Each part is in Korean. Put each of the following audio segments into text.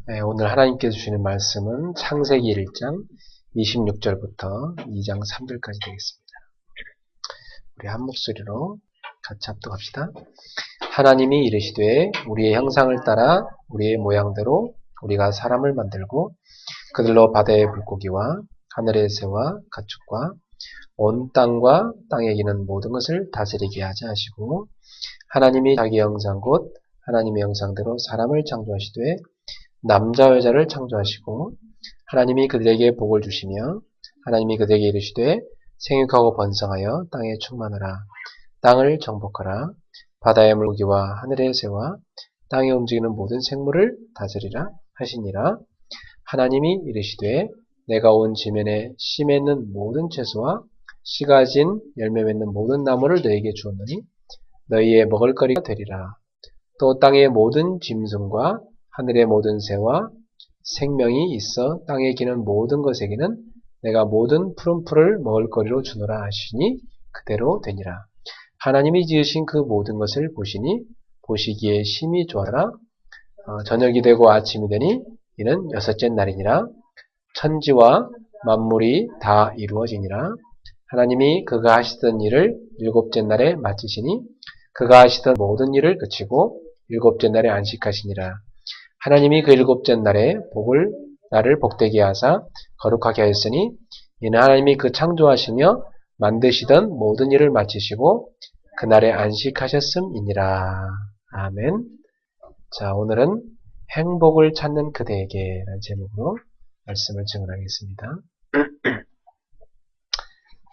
네, 오늘 하나님께서 주시는 말씀은 창세기 1장 26절부터 2장 3절까지 되겠습니다. 우리 한 목소리로 같이 합독합시다. 하나님이 이르시되 우리의 형상을 따라 우리의 모양대로 우리가 사람을 만들고 그들로 바다의 물고기와 하늘의 새와 가축과 온 땅과 땅에 기는 모든 것을 다스리게 하자 하시고, 하나님이 자기 형상 곧 하나님의 형상대로 사람을 창조하시되 남자 여자를 창조하시고, 하나님이 그들에게 복을 주시며 하나님이 그들에게 이르시되 생육하고 번성하여 땅에 충만하라. 땅을 정복하라. 바다의 물고기와 하늘의 새와 땅에 움직이는 모든 생물을 다스리라 하시니라. 하나님이 이르시되 내가 온 지면에 씨 맺는 모든 채소와 씨가 진 열매 맺는 모든 나무를 너희에게 주었노니 너희의 먹을거리가 되리라. 또 땅의 모든 짐승과 하늘의 모든 새와 생명이 있어 땅에 기는 모든 것에게는 내가 모든 푸른 풀을 먹을거리로 주노라 하시니 그대로 되니라. 하나님이 지으신 그 모든 것을 보시니 보시기에 심히 좋아라. 저녁이 되고 아침이 되니 이는 여섯째 날이니라. 천지와 만물이 다 이루어지니라. 하나님이 그가 하시던 일을 일곱째 날에 마치시니 그가 하시던 모든 일을 그치고 일곱째 날에 안식하시니라. 하나님이 그 일곱째 날에 나를 복되게 하사 거룩하게 하였으니 이는 하나님이 그 창조하시며 만드시던 모든 일을 마치시고 그날에 안식하셨음이니라. 아멘. 자, 오늘은 행복을 찾는 그대에게 라는 제목으로 말씀을 증언하겠습니다.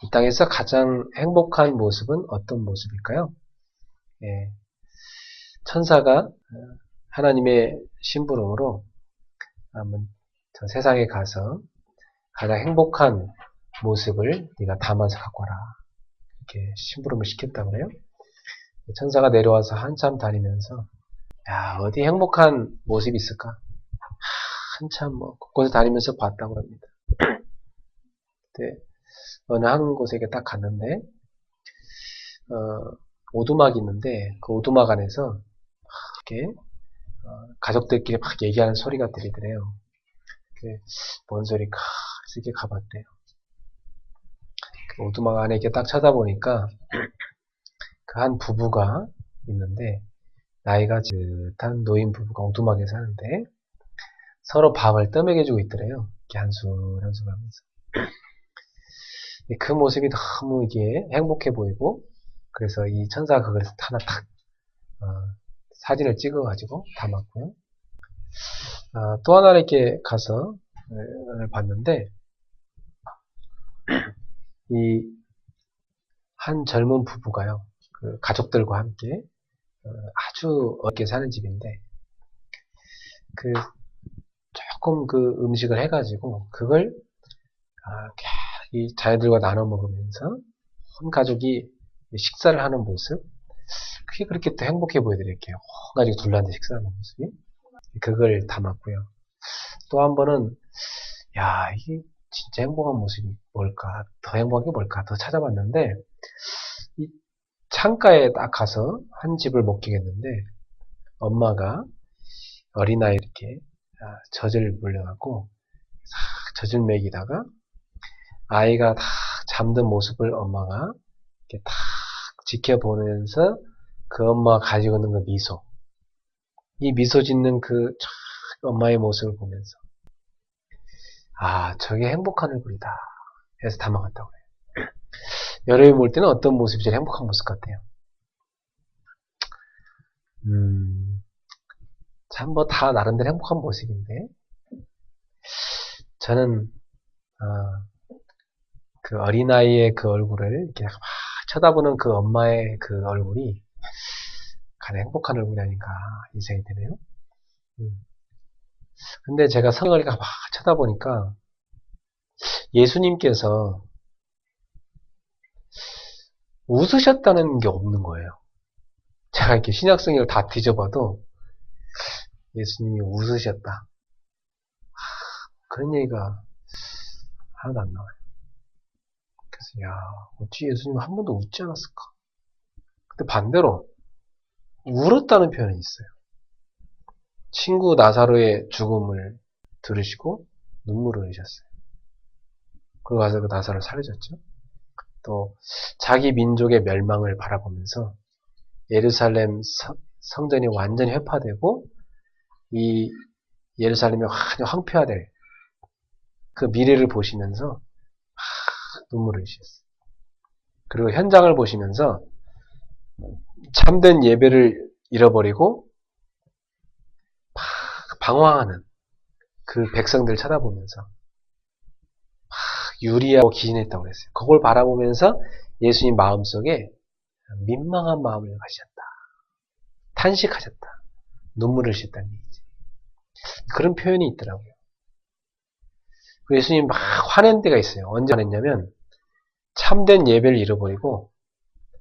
이 땅에서 가장 행복한 모습은 어떤 모습일까요? 예, 천사가 하나님의 심부름으로 저 세상에 가서 가장 행복한 모습을 네가 담아서 갖고 와라. 이렇게 심부름을 시켰다고 그래요. 천사가 내려와서 한참 다니면서 야, 어디 행복한 모습이 있을까? 한참 곳곳에 다니면서 봤다고 합니다. 그때 어느 한 곳에 딱 갔는데 오두막이 있는데 그 오두막 안에서 이렇게 가족들끼리 막 얘기하는 소리가 들리더래요. 뭔 소리까? 이렇게 가봤대요. 그 오두막 안에 이렇게 딱 쳐다보니까 그 한 부부가 있는데 나이가 듯한 노인 부부가 오두막에 사는데 서로 밥을 떠먹여주고 있더래요. 이렇게 한술 하면서. 그 모습이 너무 이게 행복해 보이고, 그래서 이 천사가 그걸 하나 딱 사진을 찍어가지고 담았고요. 또 하나 이렇게 가서 봤는데 이 한 젊은 부부가요, 그 가족들과 함께 아주 어렵게 사는 집인데 조금 그 음식을 해가지고 그걸 이 자녀들과 나눠 먹으면서 온 가족이 식사를 하는 모습, 그게 그렇게 또 행복해 보이더래요. 온 가족이 둘러앉아 식사하는 모습이. 그걸 담았고요. 또 한 번은 야, 이게 진짜 행복한 모습이 뭘까? 더 행복한 게 뭘까? 더 찾아봤는데 이 창가에 딱 가서 한 집을 목격했는데 엄마가 어린아이 이렇게 젖을 물려갖고 젖을 먹이다가 아이가 다 잠든 모습을 엄마가 이렇게 딱 지켜보면서 그 엄마가 가지고 있는 그 미소, 이 미소 짓는 그 엄마의 모습을 보면서 저게 행복한 얼굴이다 해서 담아갔다고 해요. 여름에 볼 때는 어떤 모습이 제일 행복한 모습 같아요? 참 다 나름대로 행복한 모습인데 저는 그 어린아이의 그 얼굴을 이렇게 막 쳐다보는 그 엄마의 그 얼굴이 가장 행복한 얼굴이 아닌가 이 생각이 드네요. 근데 제가 성경을 막 쳐다보니까 예수님께서 웃으셨다는 게 없는 거예요. 제가 이렇게 신약성경을 다 뒤져봐도 예수님이 웃으셨다, 그런 얘기가 하나도 안 나와요. 그래서 어찌 예수님은 한 번도 웃지 않았을까? 근데 반대로 울었다는 표현이 있어요. 친구 나사로의 죽음을 들으시고 눈물을 흘리셨어요. 그러고 가서 그 나사로를 살려줬죠. 또 자기 민족의 멸망을 바라보면서 예루살렘 성전이 완전히 회파되고 이 예루살렘이 완전 황폐화될 그 미래를 보시면서 눈물을 흘리셨어요. 그리고 현장을 보시면서 참된 예배를 잃어버리고 방황하는 그 백성들을 쳐다보면서 유리하고 기진했다고 그랬어요. 그걸 바라보면서 예수님 마음속에 민망한 마음을 가지셨다. 탄식하셨다. 눈물을 흘리셨다는 얘기지. 그런 표현이 있더라고요. 예수님 막 화낸 때가 있어요. 언제 화냈냐면 참된 예배를 잃어버리고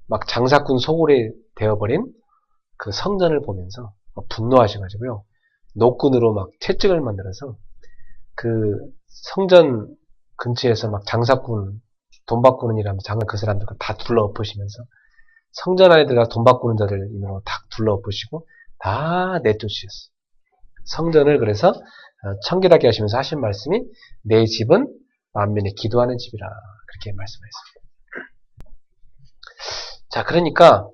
막 장사꾼 소굴이 되어버린 그 성전을 보면서 분노하셔가지고요. 노끈으로 막 채찍을 만들어서 그 성전 근처에서 막 장사꾼, 돈 바꾸는 일하면서 장사 그 사람들 다 둘러엎으시면서 성전 안에 들어가 돈 바꾸는 자들 다 둘러엎으시고 다 내쫓으셨어요. 성전을 그래서 청결하게 하시면서 하신 말씀이 내 집은 만민이 기도하는 집이라 그렇게 말씀하셨습니다. 자, 그러니까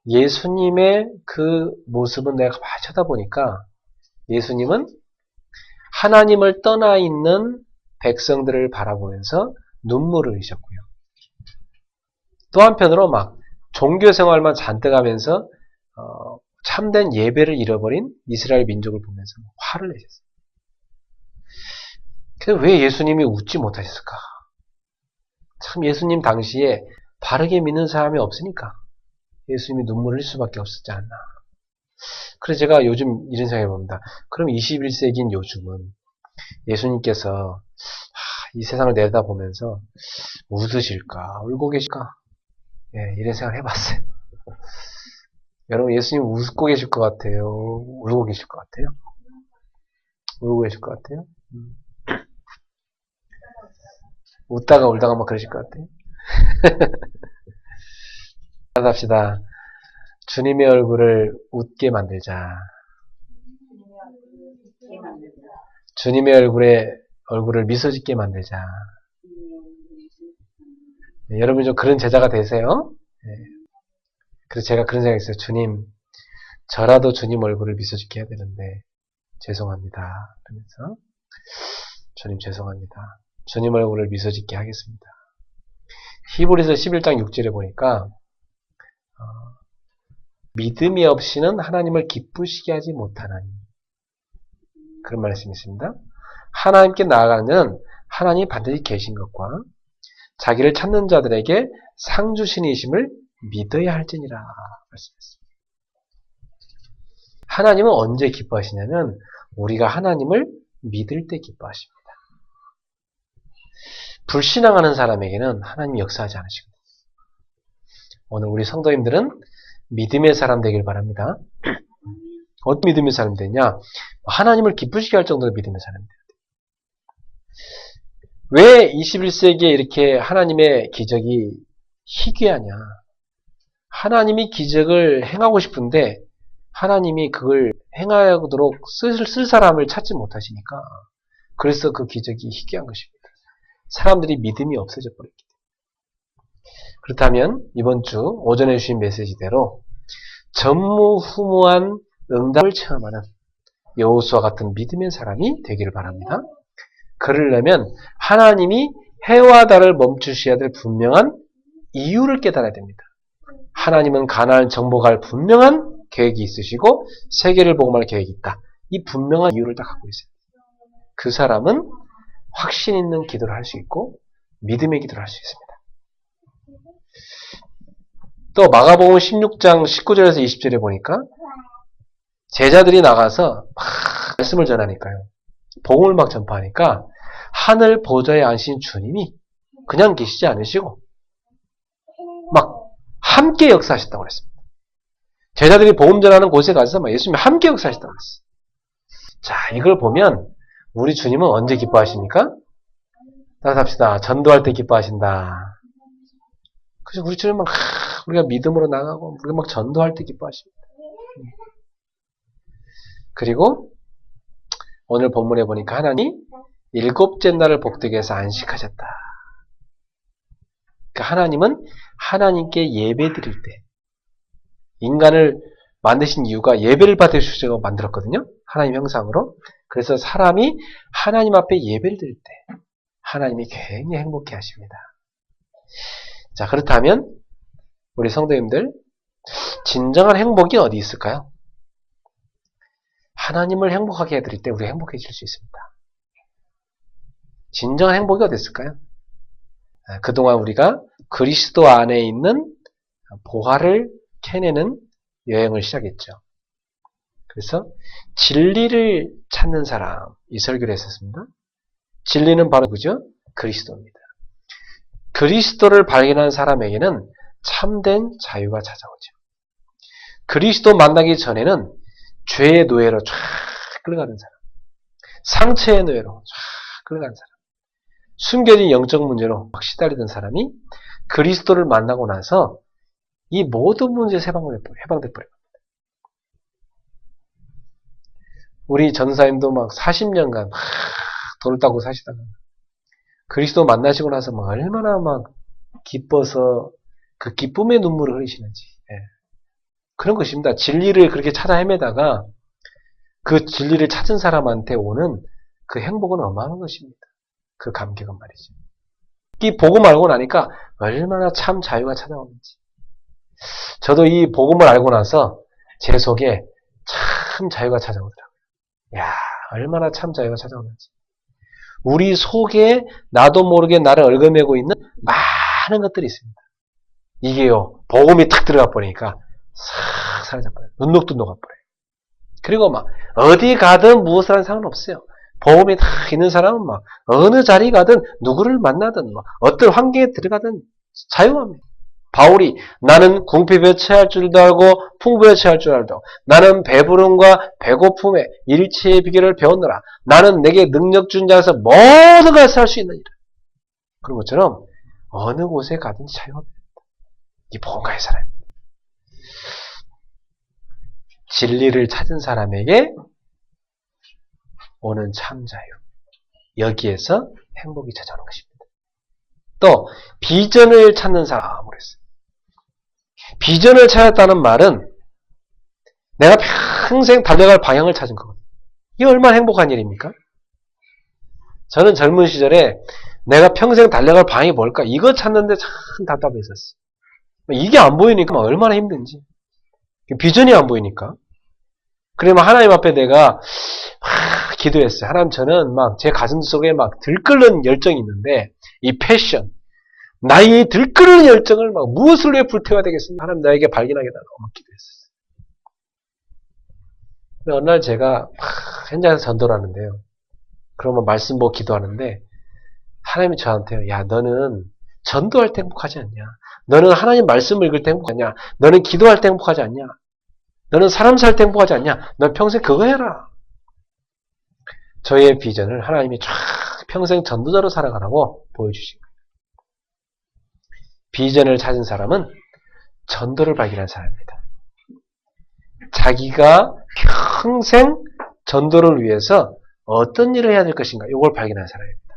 예수님의 그 모습은 내가 많이 쳐다보니까 예수님은 하나님을 떠나 있는 백성들을 바라보면서 눈물을 흘리셨고요. 또 한편으로 막 종교 생활만 잔뜩 하면서 참된 예배를 잃어버린 이스라엘 민족을 보면서 화를 내셨어요. 그래서 왜 예수님이 웃지 못하셨을까? 참 예수님 당시에 바르게 믿는 사람이 없으니까 예수님이 눈물을 흘릴 수밖에 없었지 않나. 그래서 제가 요즘 이런 생각해 봅니다. 그럼 21세기인 요즘은 예수님께서 이 세상을 내다보면서 웃으실까? 울고 계실까? 예, 이런 생각을 해봤어요. 여러분 예수님 웃고 계실 것 같아요? 울고 계실 것 같아요? 울고 계실 것 같아요? 웃다가 울다가 막 그러실 것 같아요? 합시다. 주님의 얼굴을 웃게 만들자. 주님의 얼굴을 미소짓게 만들자. 네, 여러분 좀 그런 제자가 되세요. 네. 그래서 제가 그런 생각이 있어요. 주님, 저라도 주님 얼굴을 미소짓게 해야 되는데 죄송합니다. 그러면서 주님 죄송합니다. 주님 얼굴을 미소짓게 하겠습니다. 히브리서 11장 6절에 보니까 믿음이 없이는 하나님을 기쁘시게 하지 못하나니 그런 말씀이 있습니다. 하나님께 나아가는 하나님이 반드시 계신 것과 자기를 찾는 자들에게 상 주신이심을 믿어야 할지니라 말씀했습니다. 하나님은 언제 기뻐하시냐면 우리가 하나님을 믿을 때 기뻐하십니다. 불신앙하는 사람에게는 하나님이 역사하지 않으시거든요. 오늘 우리 성도님들은 믿음의 사람 되길 바랍니다. 어떤 믿음의 사람이 되냐? 하나님을 기쁘시게 할 정도로 믿음의 사람이 돼야 돼요. 왜 21세기에 이렇게 하나님의 기적이 희귀하냐? 하나님이 기적을 행하고 싶은데 하나님이 그걸 행하도록 쓸 사람을 찾지 못하시니까 그래서 그 기적이 희귀한 것입니다. 사람들이 믿음이 없어져 버렸기 때문에. 그렇다면 이번 주 오전에 주신 메시지대로 전무후무한 응답을 체험하는 여호수아 같은 믿음의 사람이 되기를 바랍니다. 그러려면 하나님이 해와 달을 멈추셔야 될 분명한 이유를 깨달아야 됩니다. 하나님은 가나안을 정복할 분명한 계획이 있으시고 세계를 복음할 계획이 있다. 이 분명한 이유를 다 갖고 있어요. 그 사람은 확신 있는 기도를 할 수 있고 믿음의 기도를 할 수 있습니다. 또 마가복음 16장 19절에서 20절에 보니까 제자들이 나가서 막 말씀을 전하니까요. 복음을 막 전파하니까 하늘 보좌에 앉으신 주님이 그냥 계시지 않으시고 막 함께 역사하셨다고 그랬습니다. 제자들이 복음 전하는 곳에 가서 막 예수님이 함께 역사하셨다고 그랬어요. 자, 이걸 보면 우리 주님은 언제 기뻐하십니까? 따라합시다. 전도할 때 기뻐하신다. 그래서 우리 주님은 우리가 믿음으로 나가고 우리가 막 전도할 때 기뻐하십니다. 그리고 오늘 본문에 보니까 하나님 일곱째 날을 복되게 해서 안식하셨다. 그러니까 하나님은 하나님께 예배 드릴 때, 인간을 만드신 이유가 예배를 받으시려고 만들었거든요. 하나님 형상으로. 그래서 사람이 하나님 앞에 예배를 드릴 때 하나님이 굉장히 행복해 하십니다. 자, 그렇다면 우리 성도님들, 진정한 행복이 어디 있을까요? 하나님을 행복하게 해드릴 때 우리가 행복해질 수 있습니다. 진정한 행복이 어디 있을까요? 그동안 우리가 그리스도 안에 있는 보화를 캐내는 여행을 시작했죠. 그래서 진리를 찾는 사람, 이 설교를 했었습니다. 진리는 바로 그죠? 그리스도입니다. 그리스도를 발견한 사람에게는 참된 자유가 찾아오죠. 그리스도 만나기 전에는 죄의 노예로 쫙 끌어가는 사람, 상처의 노예로 쫙 끌어가는 사람, 숨겨진 영적 문제로 막 시달리던 사람이 그리스도를 만나고 나서 이 모든 문제에서 해방돼 버려요. 우리 전사님도 막 40년간 막 돈을 따고 사시다가 그리스도 만나시고 나서 막 얼마나 막 기뻐서 그 기쁨의 눈물을 흘리시는지. 예. 그런 것입니다. 진리를 그렇게 찾아 헤매다가 그 진리를 찾은 사람한테 오는 그 행복은 어마어마한 것입니다. 그 감격은 말이죠. 이 복음 알고 나니까 얼마나 참 자유가 찾아오는지. 저도 이 복음을 알고 나서 제 속에 참 자유가 찾아오더라고요. 야, 얼마나 참 자유가 찾아오는지. 우리 속에 나도 모르게 나를 얽어매고 있는 많은 것들이 있습니다. 이게요, 복음이 탁 들어가 버리니까 싹 사라져버려요. 눈녹도 녹아버려요. 그리고 막 어디 가든 무엇을 하는 상관없어요. 복음이 딱 있는 사람은 막 어느 자리 가든 누구를 만나든 막 어떤 환경에 들어가든 자유합니다. 바울이 나는 궁핍에 처할 줄도 알고 풍부에 처할 줄 알도 나는 배부름과 배고픔의 일치의 비결을 배웠노라. 나는 내게 능력 준 자에서 모든 것을 할 수 있느니라. 그런 것처럼 어느 곳에 가든지 자유합니다. 이 복음가의 사람입니다. 진리를 찾은 사람에게 오는 참 자유. 여기에서 행복이 찾아오는 것입니다. 또 비전을 찾는 사람 그랬어요. 비전을 찾았다는 말은 내가 평생 달려갈 방향을 찾은 거거든요. 이게 얼마나 행복한 일입니까? 저는 젊은 시절에 내가 평생 달려갈 방향이 뭘까? 이거 찾는데 참 답답했었어요. 이게 안 보이니까 얼마나 힘든지. 비전이 안 보이니까. 그러면 하나님 앞에 내가 기도했어요. 하나님, 저는 막 제 가슴 속에 막 들끓는 열정이 있는데 이 패션, 나의 들끓는 열정을 막 무엇을 위해 불태워야 되겠습니까? 하나님, 나에게 발견하게 달라고 막 기도했어요. 근데 어느 날 제가 현장에서 전도를 하는데요. 그러면 말씀 보고 기도하는데 하나님이 저한테요. 야, 너는 전도할 때 행복하지 않냐? 너는 하나님 말씀을 읽을 때 행복하냐? 너는 기도할 때 행복하지 않냐? 너는 사람 살 때 행복하지 않냐? 넌 평생 그거 해라. 저의 비전을 하나님이 쫙 평생 전도자로 살아가라고 보여주신 거예요. 비전을 찾은 사람은 전도를 발견한 사람입니다. 자기가 평생 전도를 위해서 어떤 일을 해야 될 것인가, 이걸 발견한 사람입니다.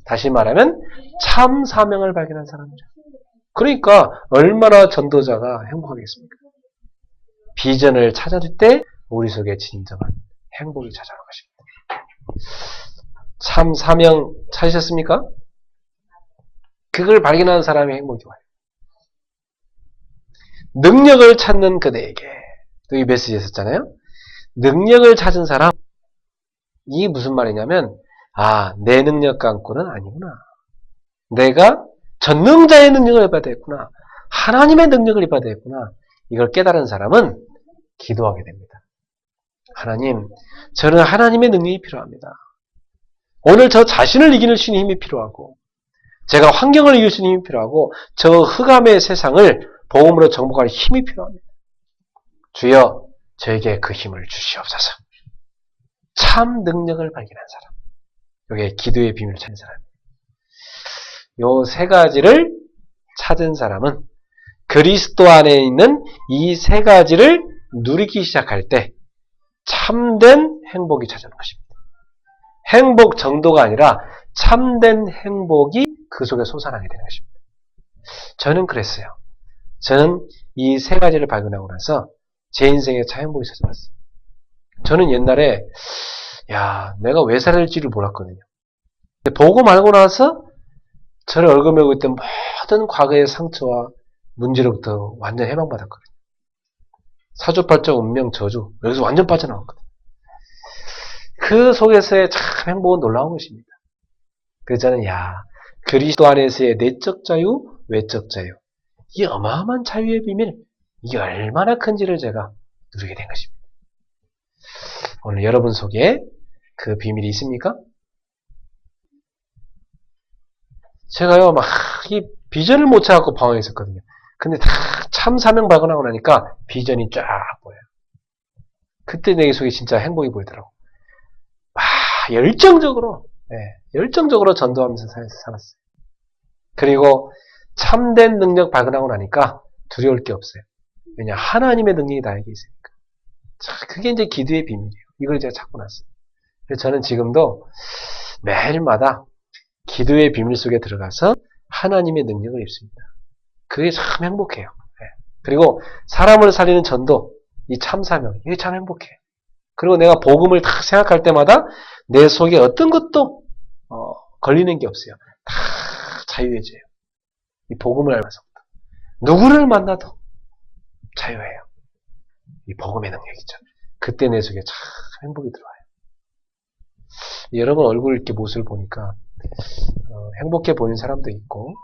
다시 말하면 참 사명을 발견한 사람이죠. 그러니까 얼마나 전도자가 행복하겠습니까? 비전을 찾아줄 때 우리 속에 진정한 행복이 찾아오는 것입니다. 참 사명 찾으셨습니까? 그걸 발견하는 사람이 행복이 와요. 능력을 찾는 그대에게, 또 이 메시지에 있었잖아요. 능력을 찾은 사람, 이게 무슨 말이냐면, 아, 내 능력 갖고는 아니구나. 내가 전능자의 능력을 입어야 되겠구나. 하나님의 능력을 입어야 되겠구나. 이걸 깨달은 사람은 기도하게 됩니다. 하나님, 저는 하나님의 능력이 필요합니다. 오늘 저 자신을 이기는 수 있는 힘이 필요하고, 제가 환경을 이길 수 있는 힘이 필요하고, 저 흑암의 세상을 복음으로 정복할 힘이 필요합니다. 주여, 저에게 그 힘을 주시옵소서. 참 능력을 발견한 사람. 이게 기도의 비밀을 찾은 사람입니다. 요 세 가지를 찾은 사람은 그리스도 안에 있는 이 세 가지를 누리기 시작할 때 참된 행복이 찾아오는 것입니다. 행복 정도가 아니라 참된 행복이 그 속에 솟아나게 되는 것입니다. 저는 그랬어요. 저는 이 세 가지를 발견하고 나서 제 인생에 참 행복이 찾아왔어요. 저는 옛날에 내가 왜 살아질지를 몰랐거든요. 근데 보고 말고 나서 저를 얽어매고 있던 모든 과거의 상처와 문제로부터 완전 해방받았거든요. 사주팔자 운명 저주 여기서 완전 빠져나왔거든요. 그 속에서의 참 행복은 놀라운 것입니다. 그래서 저는 그리스도 안에서의 내적 자유, 외적 자유, 이 어마어마한 자유의 비밀, 이게 얼마나 큰지를 제가 누리게 된 것입니다. 오늘 여러분 속에 그 비밀이 있습니까? 제가요 이 비전을 못 찾아갖고 방황했었거든요. 근데 다 참 사명 발견하고 나니까 비전이 쫙 보여요. 그때 내 속에 진짜 행복이 보이더라고. 열정적으로 전도하면서 살았어요. 그리고 참된 능력 발견하고 나니까 두려울 게 없어요. 왜냐, 하나님의 능력이 나에게 있으니까. 그게 이제 기도의 비밀이에요. 이걸 제가 찾고 났어요. 그래서 저는 지금도 매일마다 기도의 비밀 속에 들어가서 하나님의 능력을 입습니다. 그게 참 행복해요. 그리고 사람을 살리는 전도, 이 참사명, 이게 참 행복해요. 그리고 내가 복음을 다 생각할 때마다 내 속에 어떤 것도 걸리는 게 없어요. 다 자유해져요. 이 복음을 알면서부터. 누구를 만나도 자유해요. 이 복음의 능력이죠. 그때 내 속에 참 행복이 들어와요. 여러분 얼굴 이렇게 모습을 보니까 행복해 보이는 사람도 있고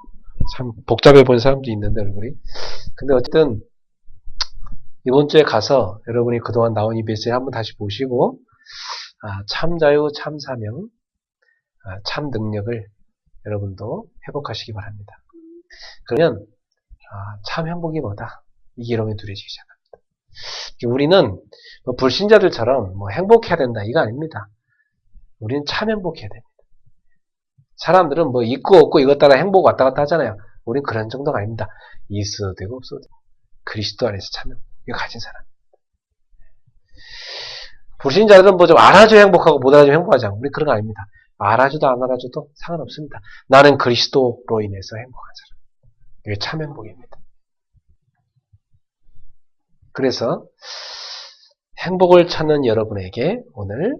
참 복잡해 보이는 사람도 있는데 얼굴이. 근데 어쨌든 이번 주에 가서 여러분이 그동안 나온 이 메시지 한번 다시 보시고 참 자유, 참 사명, 참 능력을 여러분도 회복하시기 바랍니다. 그러면 참 행복이 뭐다? 이게 여러분이 누려지기 시작합니다. 우리는 불신자들처럼 행복해야 된다 이거 아닙니다. 우리는 참 행복해야 됩니다. 사람들은 있고 없고 이것 따라 행복 왔다 갔다 하잖아요. 우리는 그런 정도가 아닙니다. 있어도 되고 없어도 되고 그리스도 안에서 참 행복 이거 가진 사람. 불신자들은 좀 알아줘야 행복하고 못 알아주면 행복하지 않고 우리 그런 거 아닙니다. 알아줘도 안 알아줘도 상관없습니다. 나는 그리스도로 인해서 행복한 사람. 이게 참 행복입니다. 그래서 행복을 찾는 여러분에게 오늘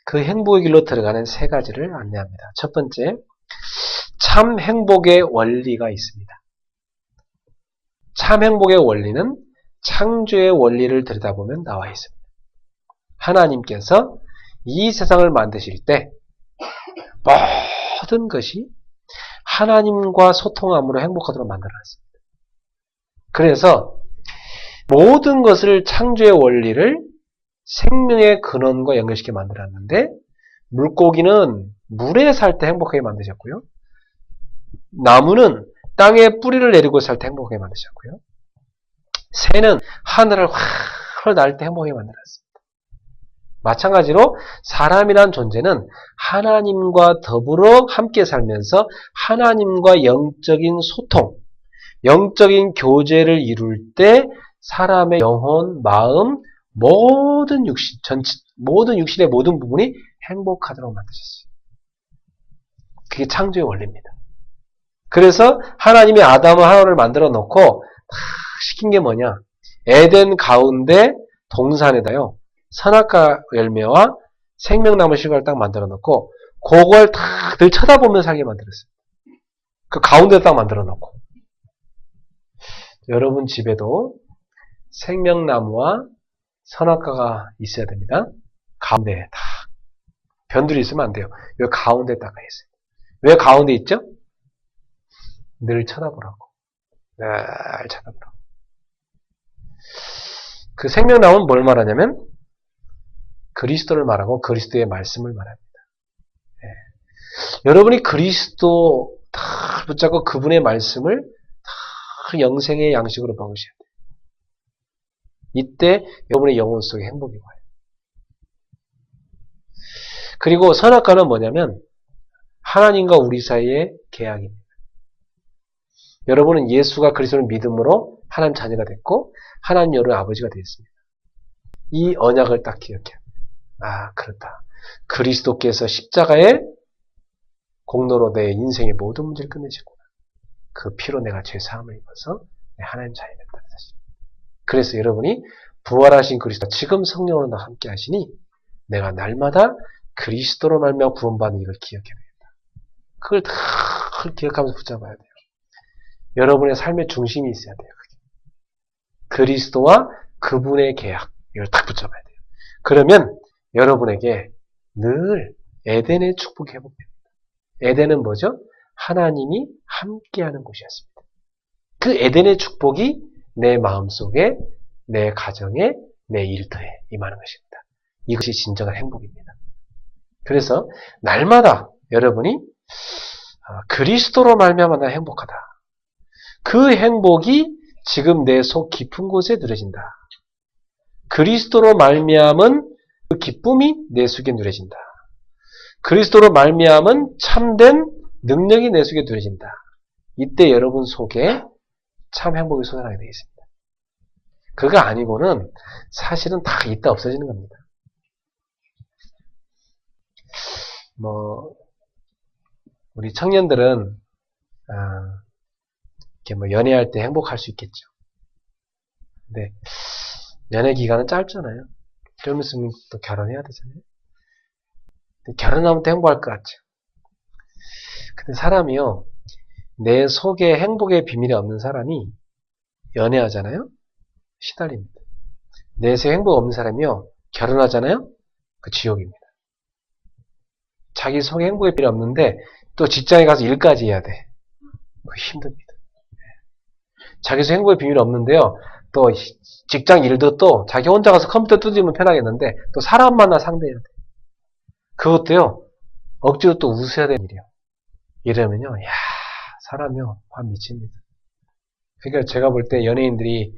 그 행복의 길로 들어가는 세 가지를 안내합니다. 첫 번째, 참 행복의 원리가 있습니다. 참 행복의 원리는 창조의 원리를 들여다보면 나와 있습니다. 하나님께서 이 세상을 만드실 때 모든 것이 하나님과 소통함으로 행복하도록 만들어놨습니다. 그래서 모든 것을 창조의 원리를 생명의 근원과 연결시켜 만들었는데 물고기는 물에 살 때 행복하게 만드셨고요. 나무는 땅에 뿌리를 내리고 살 때 행복하게 만드셨고요. 새는 하늘을 활 날 때 행복하게 만들었습니다. 마찬가지로 사람이란 존재는 하나님과 더불어 함께 살면서 하나님과 영적인 소통, 영적인 교제를 이룰 때 사람의 영혼, 마음, 모든 육신, 모든 육신의 모든 부분이 행복하도록 만드셨어요. 그게 창조의 원리입니다. 그래서 하나님이 아담과 하와를 만들어 놓고 시킨 게 뭐냐? 에덴 가운데 동산에다요. 선악과 열매와 생명나무 실과를 딱 만들어 놓고 그걸 다 늘 쳐다보면서 살게 만들었어요. 그 가운데 딱 만들어 놓고 여러분 집에도 생명나무와 선악과가 있어야 됩니다. 가운데에 다 변두리 있으면 안 돼요. 여기 가운데 딱 있어요. 왜 가운데 있죠? 늘 쳐다보라고. 늘 쳐다보라고. 그 생명나무는 뭘 말하냐면 그리스도를 말하고 그리스도의 말씀을 말합니다. 여러분이 그리스도 다 붙잡고 그분의 말씀을 다 영생의 양식으로 먹으셔야 돼요. 이때 여러분의 영혼 속에 행복이 와요. 그리고 선악과는 뭐냐면 하나님과 우리 사이의 계약입니다. 여러분은 예수가 그리스도를 믿음으로 하나님 자녀가 됐고 하나님 여러분 아버지가 되었습니다. 이 언약을 딱 기억해요. 아, 그렇다. 그리스도께서 십자가의 공로로 내 인생의 모든 문제를 끝내셨구나. 그 피로 내가 죄 사함을 입어서 하나님 자녀가 됐다는 사실. 그래서 여러분이 부활하신 그리스도 지금 성령으로 나 함께 하시니 내가 날마다 그리스도로 말미암아 구원받는 이걸 기억해야 되겠다. 그걸 늘 기억하면서 붙잡아야 돼요. 여러분의 삶의 중심이 있어야 돼요. 그리스도와 그분의 계약 이걸 딱 붙잡아야 돼요. 그러면 여러분에게 늘 에덴의 축복이 회복됩니다. 에덴은 뭐죠? 하나님이 함께하는 곳이었습니다. 그 에덴의 축복이 내 마음속에, 내 가정에, 내 일터에 임하는 것입니다. 이것이 진정한 행복입니다. 그래서 날마다 여러분이 그리스도로 말미암아 나 행복하다. 그 행복이 지금 내 속 깊은 곳에 누려진다. 그리스도로 말미암은 그 기쁨이 내 속에 누려진다. 그리스도로 말미암은 참된 능력이 내 속에 누려진다. 이때 여러분 속에 참 행복이 솟아나게 되어 있습니다. 그거 아니고는 사실은 다 있다 없어지는 겁니다. 우리 청년들은 이렇게 연애할 때 행복할 수 있겠죠. 근데 연애 기간은 짧잖아요. 좀 있으면 또 결혼해야 되잖아요. 결혼하면 또 행복할 것 같죠. 근데 사람이요, 내 속에 행복의 비밀이 없는 사람이 연애하잖아요. 시달립니다. 내 속에 행복 없는 사람이요, 결혼하잖아요. 그 지옥입니다. 자기 속에 행복의 비밀이 없는데 또 직장에 가서 일까지 해야 돼. 그거 힘듭니다. 자기 속에 행복의 비밀이 없는데요, 또 직장 일도 또 자기 혼자 가서 컴퓨터 두드리면 편하겠는데 또 사람 만나 상대해야 돼. 그것도요, 억지로 또 웃어야 되는 일이에요. 이러면요, 야, 사람이요, 화 미칩니다. 그러니까 제가 볼 때 연예인들이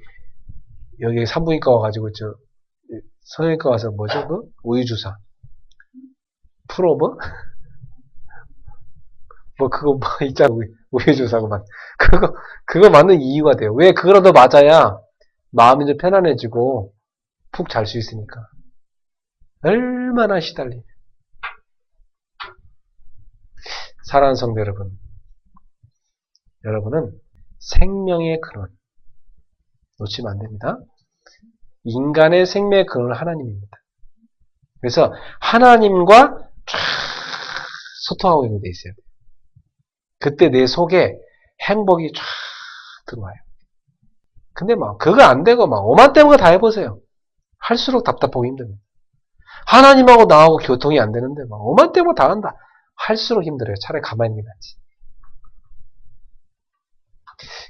여기 산부인과 와가지고 성형외과 와서 뭐죠? 그 우유주사 프로버? 그거 있잖아, 우유주사고만. 그거 맞는 이유가 돼요. 왜 그거라도 맞아야 마음이 좀 편안해지고 푹 잘 수 있으니까. 얼마나 시달리. 사랑하는 성도 여러분, 여러분은 생명의 근원 놓치면 안 됩니다. 인간의 생명의 근원은 하나님입니다. 그래서 하나님과 쫙 소통하고 있는 데 있어요. 그때 내 속에 행복이 쫙 들어와요. 근데 그거 안 되고 오만 때문에 다 해보세요. 할수록 답답하고 힘듭니다. 하나님하고 나하고 교통이 안 되는데 오만 때문에 다 한다. 할수록 힘들어요. 차라리 가만히 있는 게 낫지.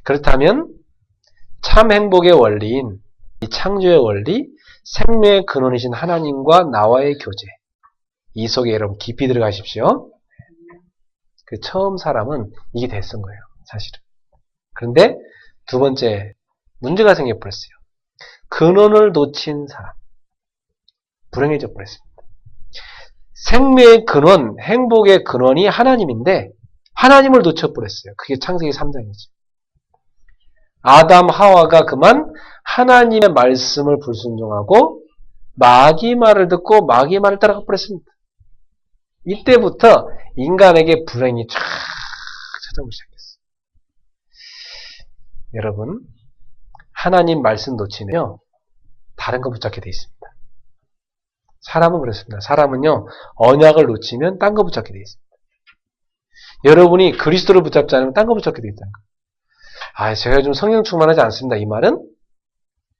그렇다면 참 행복의 원리인 이 창조의 원리, 생명의 근원이신 하나님과 나와의 교제, 이 속에 여러분 깊이 들어가십시오. 그 처음 사람은 이게 됐은 거예요, 사실은. 그런데 두 번째 문제가 생겨버렸어요. 근원을 놓친 사람, 불행해져 버렸습니다. 생명의 근원, 행복의 근원이 하나님인데 하나님을 놓쳐버렸어요. 그게 창세기 3장이죠. 아담, 하와가 그만 하나님의 말씀을 불순종하고 마귀 말을 듣고 마귀 말을 따라가 버렸습니다. 이때부터 인간에게 불행이 쫙 찾아오기 시작했어요. 여러분, 하나님 말씀 놓치면요, 다른 거 붙잡게 돼 있습니다. 사람은 그렇습니다. 사람은요, 언약을 놓치면 딴 거 붙잡게 돼 있습니다. 여러분이 그리스도를 붙잡지 않으면 딴 거 붙잡게 돼 있다는 거예요. 제가 좀 성령 충만하지 않습니다. 이 말은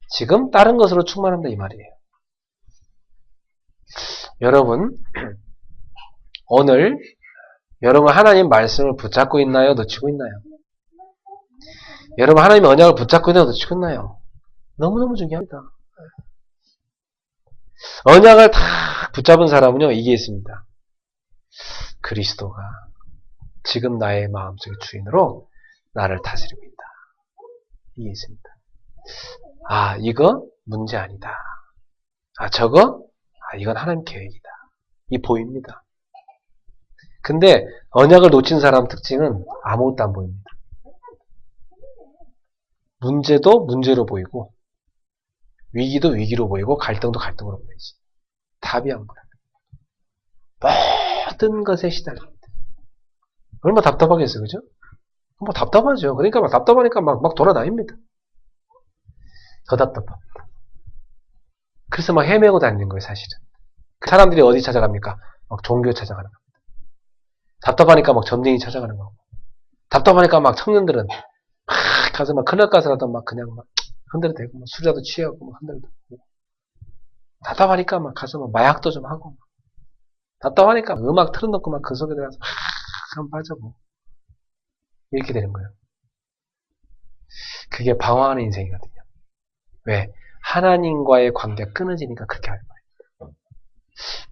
지금 다른 것으로 충만합니다. 이 말이에요. 여러분, 오늘 여러분 하나님 말씀을 붙잡고 있나요? 놓치고 있나요? 여러분 하나님의 언약을 붙잡고 있나요? 놓치고 있나요? 너무너무 중요합니다. 언약을 다 붙잡은 사람은요, 이게 있습니다. 그리스도가 지금 나의 마음속의 주인으로 나를 다스리고 있다. 이게 있습니다. 이거 문제 아니다. 저거? 이건 하나님 계획이다. 이 보입니다. 근데 언약을 놓친 사람 특징은 아무것도 안 보입니다. 문제도 문제로 보이고 위기도 위기로 보이고 갈등도 갈등으로 보이지. 답이 안 보여. 모든 것에 시달립니다. 얼마나 답답하겠어요, 그죠? 뭐 답답하죠. 그러니까 막 답답하니까 막 돌아다닙니다. 더 답답합니다. 그래서 막 헤매고 다니는 거예요, 사실은. 그 사람들이 어디 찾아갑니까? 막 종교 찾아가는 겁니다. 답답하니까 막 점쟁이 찾아가는 거고. 답답하니까 막 청년들은 막 가서 막 클럽 가서라도 막 그냥 막 흔들어대고, 술이라도 취하고 막 흔들어대고. 답답하니까 막 가서 막 마약도 좀 하고. 답답하니까 음악 틀어놓고 막 그 속에 들어가서 한번 빠져보고. 이렇게 되는 거예요. 그게 방황하는 인생이거든요. 왜? 하나님과의 관계가 끊어지니까 그렇게 하는 거예요.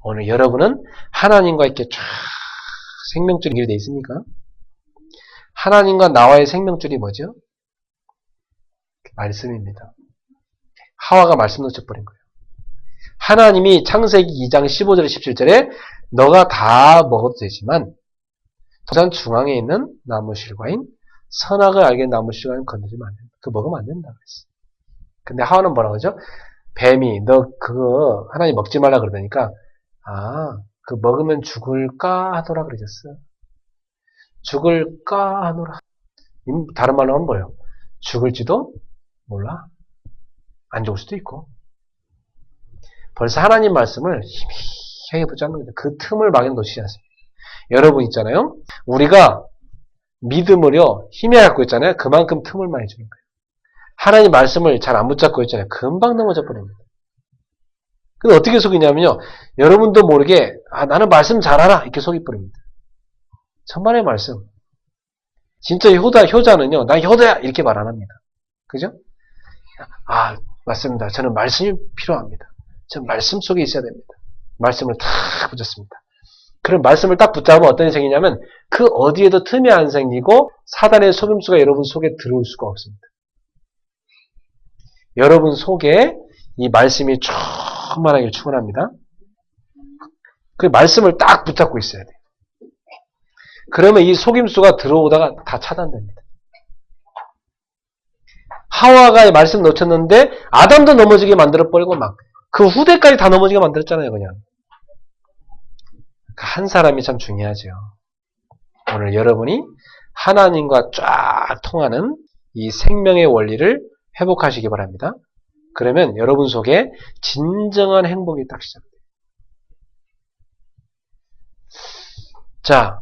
오늘 여러분은 하나님과 이렇게 쫙 생명줄이 연결되어 있습니까? 하나님과 나와의 생명줄이 뭐죠? 말씀입니다. 하와가 말씀 놓쳐버린 거예요. 하나님이 창세기 2장 15절 17절에 너가 다 먹어도 되지만 도단 중앙에 있는 나무실과인 선악을 알게 나무실과인 건드리면 안 된다. 그거 먹으면 안 된다 그랬어. 근데 하와는 뭐라고 하죠? 뱀이 너 그거 하나님 먹지 말라 그러다니까 그 먹으면 죽을까 하더라 그러셨어. 죽을까 하노라. 다른 말로 하면 뭐예요? 죽을지도 몰라. 안 죽을 수도 있고. 벌써 하나님 말씀을 희미하게 붙잡는 거죠. 그 틈을 막연 놓치지 않습니다. 여러분 있잖아요. 우리가 믿음을요 희미하게 갖고 있잖아요. 그만큼 틈을 많이 주는 거예요. 하나님 말씀을 잘 안 붙잡고 있잖아요. 금방 넘어져 버립니다. 근데 어떻게 속이냐면요. 여러분도 모르게 나는 말씀 잘 알아 이렇게 속이버립니다. 천만의 말씀. 진짜 효자는요. 나 효자야 이렇게 말 안 합니다. 그죠? 맞습니다. 저는 말씀이 필요합니다. 저는 말씀 속에 있어야 됩니다. 말씀을 탁 붙였습니다. 그럼 말씀을 딱 붙잡으면 어떤 생기냐면 그 어디에도 틈이 안 생기고 사단의 속임수가 여러분 속에 들어올 수가 없습니다. 여러분 속에 이 말씀이 충만하길 축원합니다. 그 말씀을 딱 붙잡고 있어야 돼요. 그러면 이 속임수가 들어오다가 다 차단됩니다. 하와가 말씀 놓쳤는데 아담도 넘어지게 만들어버리고 막 그 후대까지 다 넘어지게 만들었잖아요. 그냥. 한 사람이 참 중요하죠. 오늘 여러분이 하나님과 쫙 통하는 이 생명의 원리를 회복하시기 바랍니다. 그러면 여러분 속에 진정한 행복이 딱 시작돼요. 자,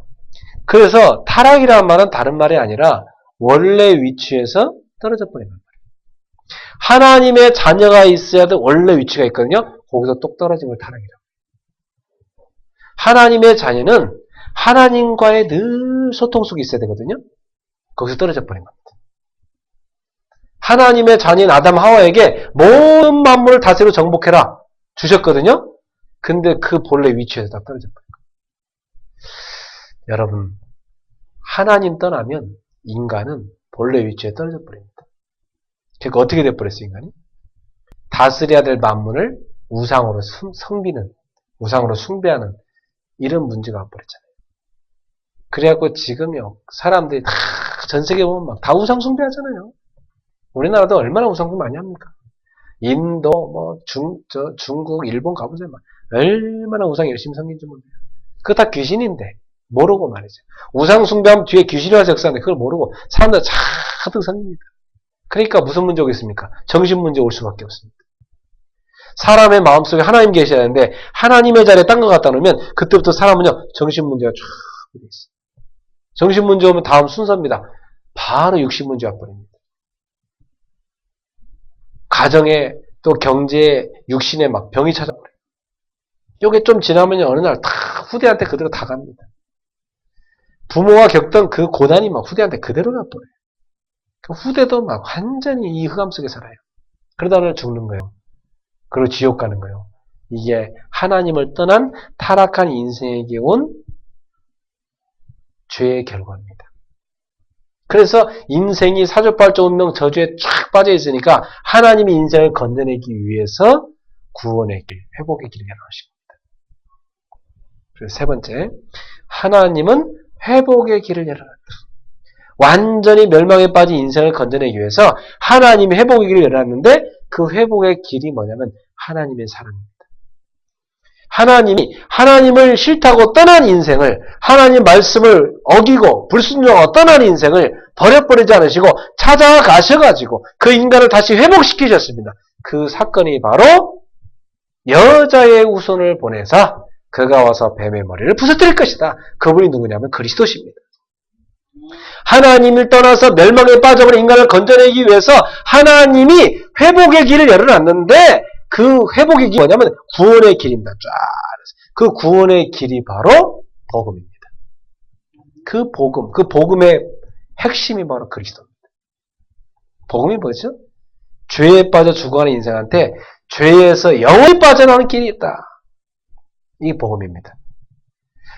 그래서 타락이라는 말은 다른 말이 아니라 원래 위치에서 떨어져 버리는 거예요. 하나님의 자녀가 있어야 될 원래 위치가 있거든요. 거기서 똑 떨어진 걸 타락이라고. 하나님의 자녀는 하나님과의 늘 소통 속에 있어야 되거든요. 거기서 떨어져 버린 겁니다. 하나님의 자녀인 아담 하와에게 모든 만물을 다스리고 정복해라 주셨거든요. 근데 그 본래 위치에서 다 떨어져 버린 거예요. 여러분, 하나님 떠나면 인간은 본래 위치에 떨어져 버립니다. 그러니까 어떻게 돼버렸어요, 인간이? 다스려야 될 만물을 우상으로 섬기는, 우상으로 숭배하는 이런 문제가 와버렸잖아요. 그래갖고 지금요, 사람들이 다 전 세계 보면 막 다 우상 숭배하잖아요. 우리나라도 얼마나 우상 숭배 많이 합니까? 인도, 중국, 일본 가보세요. 막 얼마나 우상 열심히 섬긴지 몰라요. 그거 다 귀신인데 모르고 말이죠. 우상 숭배하면 뒤에 귀신이 와서 역사하는데 그걸 모르고 사람들 자꾸 섬깁니다. 그러니까 무슨 문제가 있습니까? 정신 문제 올 수밖에 없습니다. 사람의 마음속에 하나님 계셔야 하는데 하나님의 자리에 딴 것 갖다 놓으면 그때부터 사람은요 정신 문제가 쫙 돼 있어요. 정신 문제 오면 다음 순서입니다. 바로 육신 문제 와버립니다. 가정에 또 경제에 육신에 막 병이 찾아버려요. 요게 좀 지나면요 어느 날 다 후대한테 그대로 다 갑니다. 부모가 겪던 그 고난이 막 후대한테 그대로 나버려요. 그 후대도 막 완전히 이 흑암 속에 살아요. 그러다가 죽는 거예요. 그리고 지옥 가는 거예요. 이게 하나님을 떠난 타락한 인생에게 온 죄의 결과입니다. 그래서 인생이 사주팔자 운명 저주에 쫙 빠져 있으니까 하나님이 인생을 건져내기 위해서 구원의 길, 회복의 길을 열어놓으신 겁니다. 그래서 세 번째, 하나님은 회복의 길을 열어놨다. 완전히 멸망에 빠진 인생을 건져내기 위해서 하나님이 회복의 길을 열어놨는데 그 회복의 길이 뭐냐면 하나님의 사랑입니다. 하나님이 하나님을 싫다고 떠난 인생을, 하나님 말씀을 어기고 불순종하고 떠난 인생을 버려버리지 않으시고 찾아가셔가지고 그 인간을 다시 회복시키셨습니다. 그 사건이 바로 여자의 후손을 보내사 그가 와서 뱀의 머리를 부서뜨릴 것이다. 그분이 누구냐면 그리스도십니다. 하나님을 떠나서 멸망에 빠져버린 인간을 건져내기 위해서 하나님이 회복의 길을 열어놨는데 그 회복의 길이 뭐냐면 구원의 길입니다. 쫙. 그 구원의 길이 바로 복음입니다. 그 복음의 핵심이 바로 그리스도입니다. 복음이 뭐죠? 죄에 빠져 죽어가는 인생한테 죄에서 영원히 빠져나오는 길이 있다. 이게 복음입니다.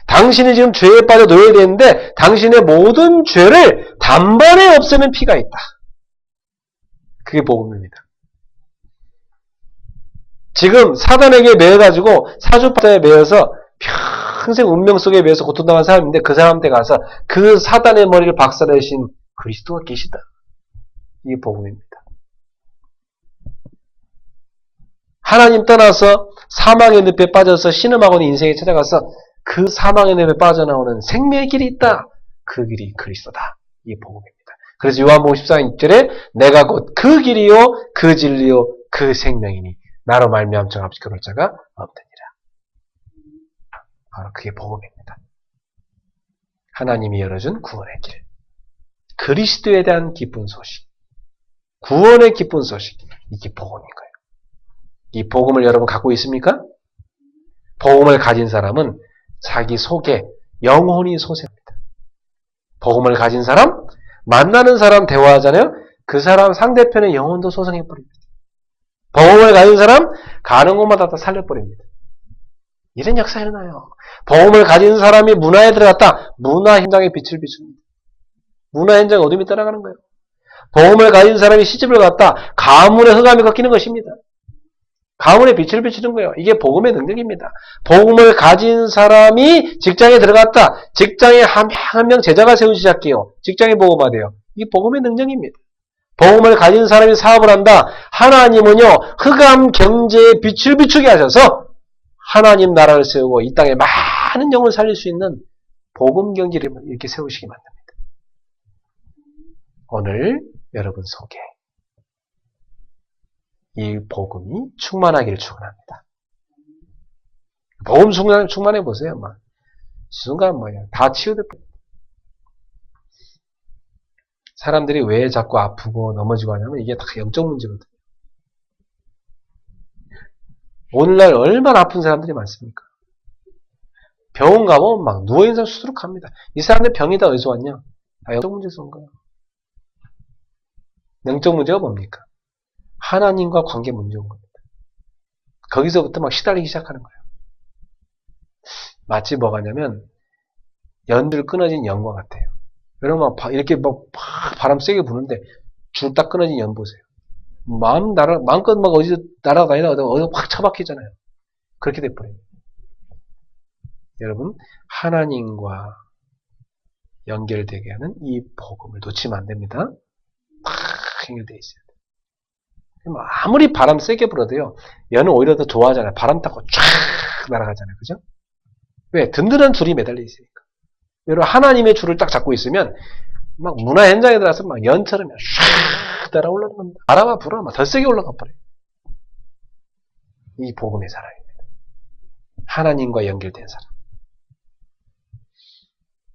당신이 지금 죄에 빠져 놓여야 되는데 당신의 모든 죄를 단번에 없애는 피가 있다. 그게 복음입니다. 지금 사단에게 매여가지고 사주파자에 매여서 평생 운명 속에 매여서 고통당한 사람인데 그 사람한테 가서 그 사단의 머리를 박살내신 그리스도가 계시다. 이게 복음입니다. 하나님 떠나서 사망의 늪에 빠져서 신음하고는 인생에 찾아가서 그 사망의 늪에 빠져나오는 생명의 길이 있다. 그 길이 그리스도다. 이게 복음입니다. 그래서 요한복음 14장 6절에 내가 곧 그 길이요 그 진리요 그 생명이니 나로 말미암 정 없이 그럴 자가 없느니라. 바로 그게 복음입니다. 하나님이 열어준 구원의 길. 그리스도에 대한 기쁜 소식. 구원의 기쁜 소식. 이게 복음인 거예요. 이 복음을 여러분 갖고 있습니까? 복음을 가진 사람은 자기 속에 영혼이 솟아납니다. 복음을 가진 사람, 만나는 사람 대화하잖아요. 그 사람 상대편의 영혼도 소생해버립니다. 복음을 가진 사람, 가는 곳마다 다 살려버립니다. 이런 역사 일어나요. 복음을 가진 사람이 문화에 들어갔다. 문화 현장에 빛을 비춥니다. 문화 현장에 어둠이 떠나가는 거예요. 복음을 가진 사람이 시집을 갔다. 가문의 흑암이 꺾이는 것입니다. 가문에 빛을 비추는 거예요. 이게 복음의 능력입니다. 복음을 가진 사람이 직장에 들어갔다. 직장에 한 명 제자가 세우기 시작해요. 직장에 복음화돼요. 이게 복음의 능력입니다. 복음을 가진 사람이 사업을 한다. 하나님은요, 흑암 경제에 빛을 비추게 하셔서 하나님 나라를 세우고 이 땅에 많은 영혼을 살릴 수 있는 복음 경제를 이렇게 세우시기 만듭니다. 오늘 여러분 속에 이 복음이 충만하기를 축원합니다. 복음 충만해 보세요. 막 순간 뭐예요? 다 치유될 뿐. 사람들이 왜 자꾸 아프고 넘어지고 하냐면 이게 다 영적 문제거든요. 오늘날 얼마나 아픈 사람들이 많습니까? 병원 가보면 막 누워있는 사람 수두룩합니다. 이 사람들 병이 다 어디서 왔냐? 다 영적 문제에서 온 거예요. 영적 문제가 뭡니까? 하나님과 관계 문제 온 겁니다. 거기서부터 막 시달리기 시작하는 거예요. 마치 뭐가 냐면 연줄 끊어진 연과 같아요. 여러분 이렇게 막 바람 세게 부는데 줄 딱 끊어진 연 보세요. 마음껏 막 어디서 날아다니다 어디서 확 처박히잖아요. 그렇게 돼버립니다. 여러분 하나님과 연결되게 하는 이 복음을 놓치면 안 됩니다. 막 연결되어 있어요. 아무리 바람 세게 불어도요, 연은 오히려 더 좋아하잖아요. 바람 타고 쫙 날아가잖아요. 그죠? 왜? 든든한 줄이 매달려 있으니까. 여러분, 하나님의 줄을 딱 잡고 있으면, 막 문화 현장에 들어가서 막 연처럼 쫙 따라 올라가는 겁니다. 바람아 불어, 막 더 세게 올라가 버려요. 이 복음의 사람입니다. 하나님과 연결된 사람.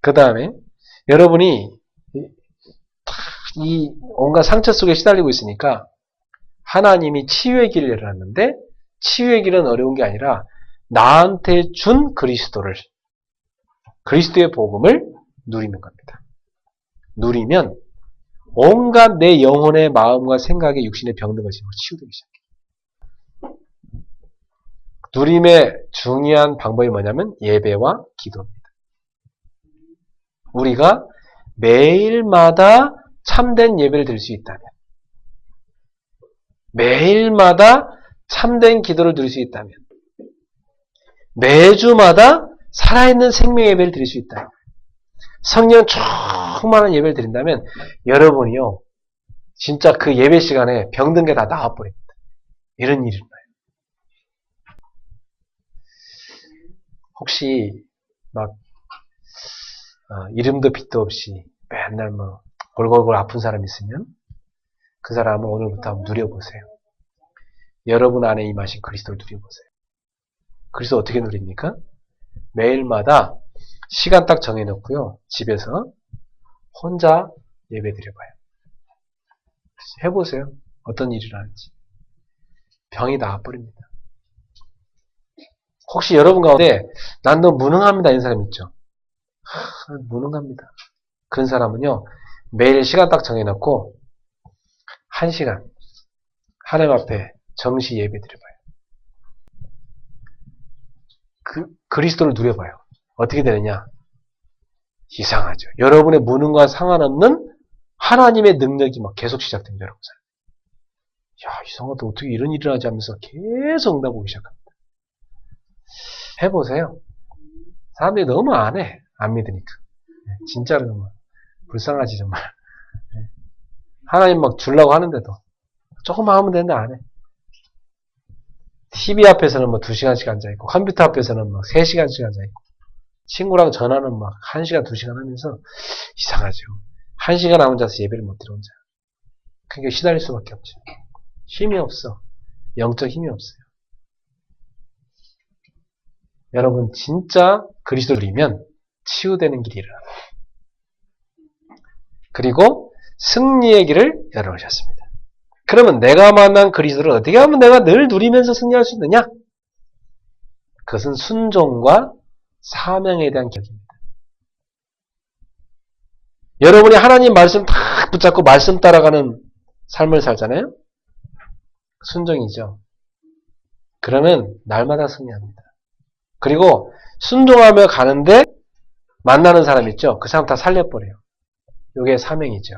그 다음에, 여러분이 이 온갖 상처 속에 시달리고 있으니까, 하나님이 치유의 길을 열어놨는데 치유의 길은 어려운 게 아니라 나한테 준 그리스도의 복음을 누리는 겁니다. 누리면 온갖 내 영혼의 마음과 생각의 육신의 병든 것이 치유되기 시작해요. 누림의 중요한 방법이 뭐냐면 예배와 기도입니다. 우리가 매일마다 참된 예배를 드릴 수 있다면 매일마다 참된 기도를 드릴 수 있다면 매주마다 살아있는 생명의 예배를 드릴 수 있다면 성령 충만한 예배를 드린다면 여러분이요 진짜 그 예배 시간에 병든 게 다 나와버립니다. 이런 일이 일어나요. 혹시 막 이름도 빛도 없이 맨날 뭐 골골골 아픈 사람 있으면 그 사람은 오늘부터 한번 누려보세요. 여러분 안에 임하신 그리스도를 누려보세요. 그리스도 어떻게 누립니까? 매일마다 시간 딱 정해놓고요. 집에서 혼자 예배 드려봐요. 해보세요. 어떤 일을 하는지. 병이 나아버립니다. 혹시 여러분 가운데 난 너 무능합니다 이런 사람 있죠? 무능합니다. 그런 사람은요. 매일 시간 딱 정해놓고 1시간 하나님 앞에 정시 예배 드려봐요. 그리스도를 누려봐요. 어떻게 되느냐? 이상하죠. 여러분의 무능과 상관없는 하나님의 능력이 막 계속 시작됩니다. 여러분. 야, 이상하다. 어떻게 이런 일을 하지 하면서 계속 응답 오기 시작합니다. 해보세요. 사람들이 너무 안 해. 안 믿으니까. 진짜로 정말 불쌍하지 정말. 하나님 막 주려고 하는데도 조금만 하면 되는데 안 해. TV 앞에서는 뭐 2시간씩 앉아있고 컴퓨터 앞에서는 막 3시간씩 앉아있고 친구랑 전화는 막 1시간 2시간 하면서 이상하죠. 1시간 혼자서 예배를 못 드려 혼자. 그러니까 시달릴 수밖에 없죠. 힘이 없어. 영적 힘이 없어요. 여러분 진짜 그리스도를 누리면 치유되는 길이 일어납니다. 그리고 승리의 길을 열어오셨습니다. 그러면 내가 만난 그리스도를 어떻게 하면 내가 늘 누리면서 승리할 수 있느냐? 그것은 순종과 사명에 대한 기억입니다. 여러분이 하나님 말씀 딱 붙잡고 말씀 따라가는 삶을 살잖아요? 순종이죠. 그러면 날마다 승리합니다. 그리고 순종하며 가는데 만나는 사람 있죠? 그 사람 다 살려버려요. 이게 사명이죠.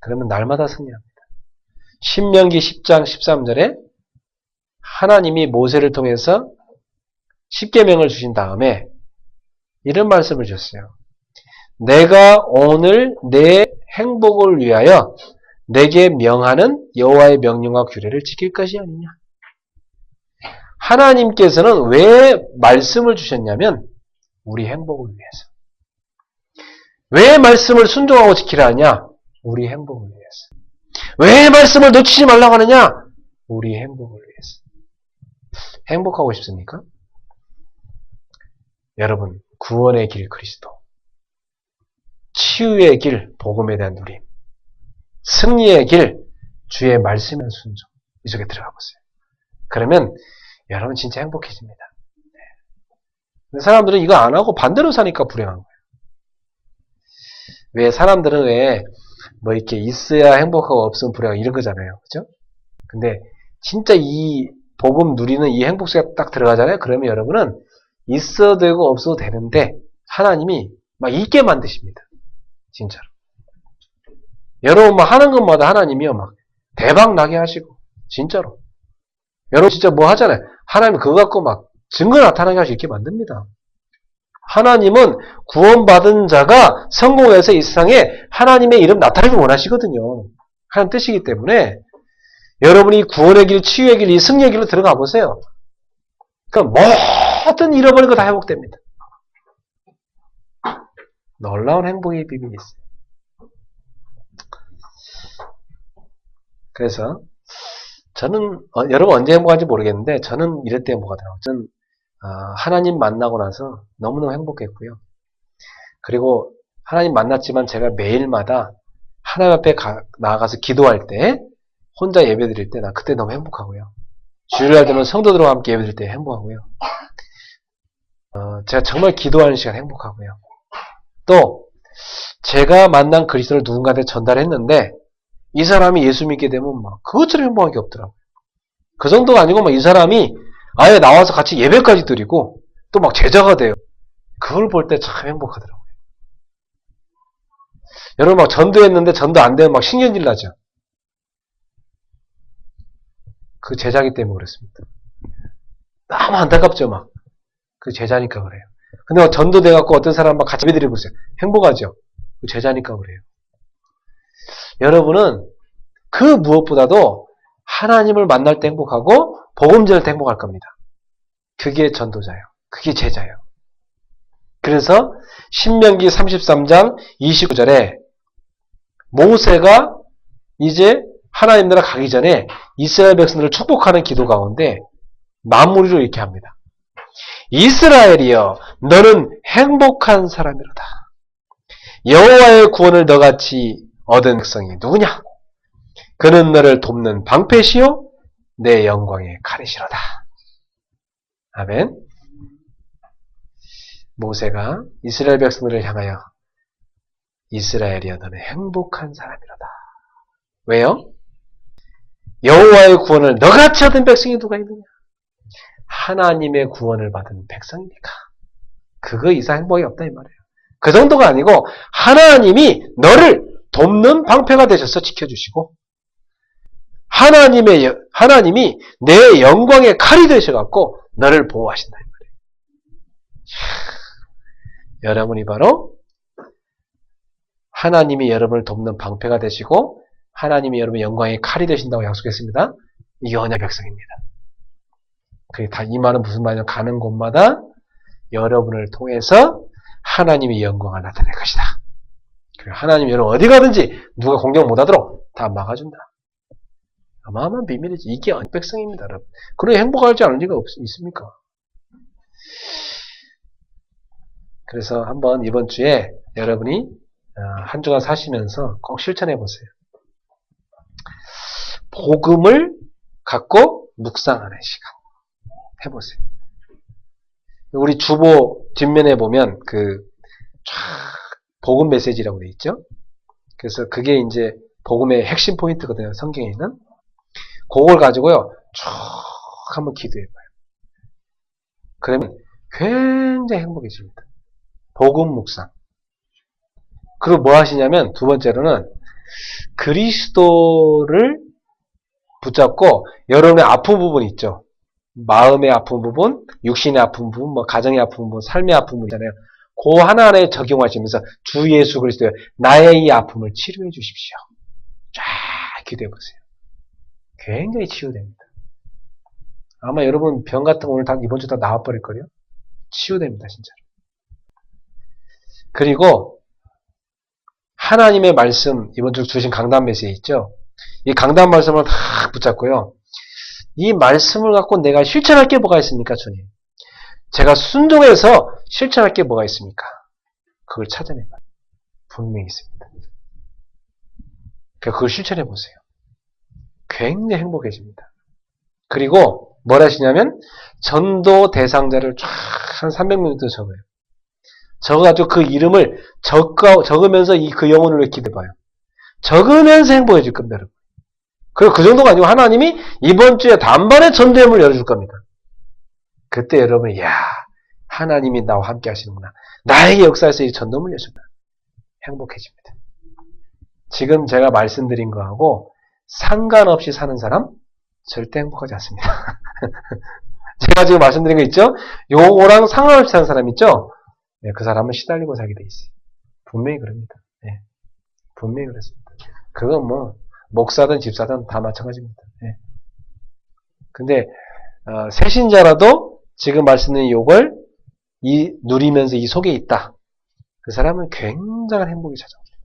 그러면 날마다 승리합니다. 신명기 10장 13절에 하나님이 모세를 통해서 십계명을 주신 다음에 이런 말씀을 주셨어요. 내가 오늘 내 행복을 위하여 내게 명하는 여호와의 명령과 규례를 지킬 것이 아니냐. 하나님께서는 왜 말씀을 주셨냐면 우리 행복을 위해서. 왜 말씀을 순종하고 지키라 하냐? 우리 행복을 위해서. 왜 말씀을 놓치지 말라고 하느냐? 우리 행복을 위해서. 행복하고 싶습니까? 여러분, 구원의 길 그리스도, 치유의 길 복음에 대한 누림, 승리의 길 주의 말씀의 순종, 이 속에 들어가 보세요. 그러면 여러분 진짜 행복해집니다. 사람들은 이거 안 하고 반대로 사니까 불행한 거예요. 왜 사람들은 왜 뭐 이렇게 있어야 행복하고 없으면 불행하고 이런 거잖아요. 그죠? 근데 진짜 이 복음 누리는 이 행복 속에 딱 들어가잖아요. 그러면 여러분은 있어도 되고 없어도 되는데 하나님이 막 있게 만드십니다. 진짜로. 여러분 막 하는 것마다 하나님이요 막 대박 나게 하시고 진짜로. 여러분 진짜 뭐 하잖아요. 하나님 그거 갖고 막 증거 나타나게 하시고 이렇게 만듭니다. 하나님은 구원받은 자가 성공해서 이 세상에 하나님의 이름 나타내기 원하시거든요. 하는 뜻이기 때문에 여러분이 구원의 길, 치유의 길, 이 승리의 길로 들어가 보세요. 그러니까 모든 잃어버린 거 다 회복됩니다. 놀라운 행복의 비밀이 있어요. 그래서 저는 여러분 언제 행복한지 모르겠는데 저는 이럴 때 행복하더라고요. 저는 하나님 만나고 나서 너무너무 행복했고요. 그리고 하나님 만났지만 제가 매일마다 하나님 앞에 나아가서 기도할 때 혼자 예배 드릴 때 나 그때 너무 행복하고요. 주일날 되면 성도들과 함께 예배 드릴 때 행복하고요. 제가 정말 기도하는 시간 행복하고요. 또 제가 만난 그리스도를 누군가한테 전달했는데 이 사람이 예수 믿게 되면 막 그것처럼 행복한 게 없더라고요. 그 정도가 아니고 막 이 사람이 아예 나와서 같이 예배까지 드리고 또 막 제자가 돼요. 그걸 볼 때 참 행복하더라고요. 여러분 막 전도했는데 전도 안 되면 막 신경질 나죠. 그 제자기 때문에 그렇습니다. 너무 안타깝죠 막. 그 제자니까 그래요. 근데 막 전도돼갖고 어떤 사람 막 같이 예배 드려보세요. 행복하죠. 그 제자니까 그래요. 여러분은 그 무엇보다도 하나님을 만날 때 행복하고 복음 전할 때 행복할 겁니다. 그게 전도자예요. 그게 제자예요. 그래서 신명기 33장 29절에 모세가 이제 하나님 나라 가기 전에 이스라엘 백성들을 축복하는 기도 가운데 마무리로 이렇게 합니다. 이스라엘이여 너는 행복한 사람이로다. 여호와의 구원을 너같이 얻은 백성이 누구냐? 그는 너를 돕는 방패시요 내 영광의 칼이시로다. 아멘. 모세가 이스라엘 백성들을 향하여 이스라엘이여 너는 행복한 사람이로다. 왜요? 여호와의 구원을 너같이 얻은 백성이 누가 있느냐? 하나님의 구원을 받은 백성이니까. 그거 이상 행복이 없다 이 말이에요. 그 정도가 아니고 하나님이 너를 돕는 방패가 되셔서 지켜주시고 하나님이 내 영광의 칼이 되셔갖고 너를 보호하신다 이 말이에요. 여러분이 바로 하나님이 여러분을 돕는 방패가 되시고 하나님이 여러분의 영광의 칼이 되신다고 약속했습니다. 이게 언약 백성입니다. 그게 다 이 말은 무슨 말이냐? 가는 곳마다 여러분을 통해서 하나님의 영광을 나타낼 것이다. 그리고 하나님이 여러분 어디 가든지 누가 공격 못하도록 다 막아준다. 어마어마한 비밀이지. 이게 언약 백성입니다, 여러분. 그러니 행복하지 않을 리가 있습니까? 그래서 한번 이번 주에 여러분이 한 주간 사시면서 꼭 실천해 보세요. 복음을 갖고 묵상하는 시간 해보세요. 우리 주보 뒷면에 보면 복음 메시지라고 되어 있죠. 그래서 그게 이제 복음의 핵심 포인트거든요. 성경에는. 그걸 가지고요 쭉 한번 기도해봐요. 그러면 굉장히 행복해집니다. 복음 묵상. 그리고 뭐 하시냐면 두 번째로는 그리스도를 붙잡고 여러분의 아픈 부분 있죠. 마음의 아픈 부분, 육신의 아픈 부분, 뭐 가정의 아픈 부분, 삶의 아픈 부분 있잖아요. 그 하나하나에 적용하시면서 주 예수 그리스도의 나의 이 아픔을 치료해 주십시오. 쫙 기도해 보세요. 굉장히 치유됩니다. 아마 여러분 병 같은 거 오늘 다 이번 주 다 나와버릴걸요? 치유됩니다, 진짜로. 그리고 하나님의 말씀, 이번 주 주신 강단 메시지 있죠? 이 강단 말씀을 다 붙잡고요. 이 말씀을 갖고 내가 실천할 게 뭐가 있습니까, 주님? 제가 순종해서 실천할 게 뭐가 있습니까? 그걸 찾아내봐요. 분명히 있습니다. 그걸 실천해 보세요. 굉장히 행복해집니다. 그리고 뭘 하시냐면 전도 대상자를 쫙 한 300명도 적어요. 적어가지고 그 이름을 적으면서 그 영혼을 기대봐요. 적으면서 행복해질 겁니다, 여러분. 그리고 그 정도가 아니고 하나님이 이번 주에 단번에 전도회를 열어줄 겁니다. 그때 여러분이 하나님이 나와 함께 하시는구나. 나에게 역사에서 이 전도문을 여신다. 행복해집니다. 지금 제가 말씀드린 거하고 상관없이 사는 사람 절대 행복하지 않습니다. 제가 지금 말씀드린 거 있죠? 요거랑 상관없이 사는 사람 있죠? 네, 그 사람은 시달리고 살게 돼 있어요. 분명히 그럽니다. 네, 분명히 그렇습니다. 그건 뭐 목사든 집사든 다 마찬가지입니다. 네. 근데 새신자라도 지금 말씀드린 요걸 누리면서 이 속에 있다. 그 사람은 굉장한 행복이 찾아옵니다.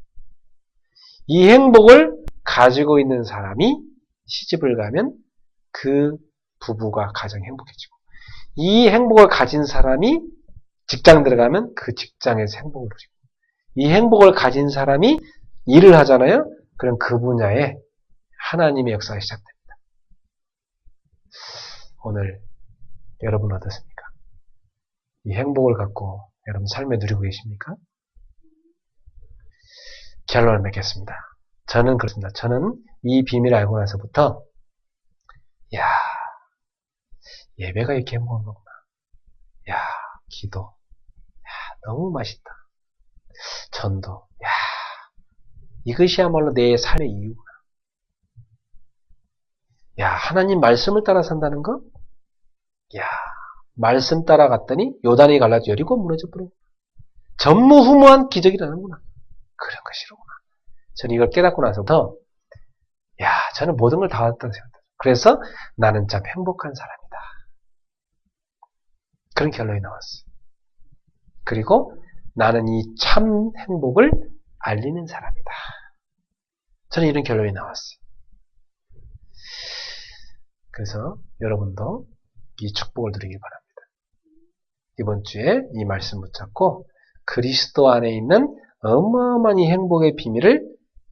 이 행복을 가지고 있는 사람이 시집을 가면 그 부부가 가장 행복해지고 이 행복을 가진 사람이 직장 들어가면 그 직장에서 행복을 누리고 이 행복을 가진 사람이 일을 하잖아요. 그럼 그 분야에 하나님의 역사가 시작됩니다. 오늘 여러분 어떻습니까? 이 행복을 갖고 여러분 삶에 누리고 계십니까? 결론을 맺겠습니다. 저는 그렇습니다. 저는 이 비밀을 알고 나서부터 예배가 이렇게 행복한 거구나. 기도. 너무 맛있다. 전도. 이것이야말로 내 삶의 이유구나. 하나님 말씀을 따라 산다는 거? 말씀 따라갔더니 요단이 갈라져 여리고 무너져 버려. 전무후무한 기적이라는구나. 그런 것이로구나. 저는 이걸 깨닫고 나서부터 저는 모든 걸 다 왔다고 생각해요. 그래서 나는 참 행복한 사람이다. 그런 결론이 나왔어요. 그리고 나는 이 참 행복을 알리는 사람이다. 저는 이런 결론이 나왔어요. 그래서 여러분도 이 축복을 누리길 바랍니다. 이번 주에 이 말씀 붙잡고 그리스도 안에 있는 어마어마한 이 행복의 비밀을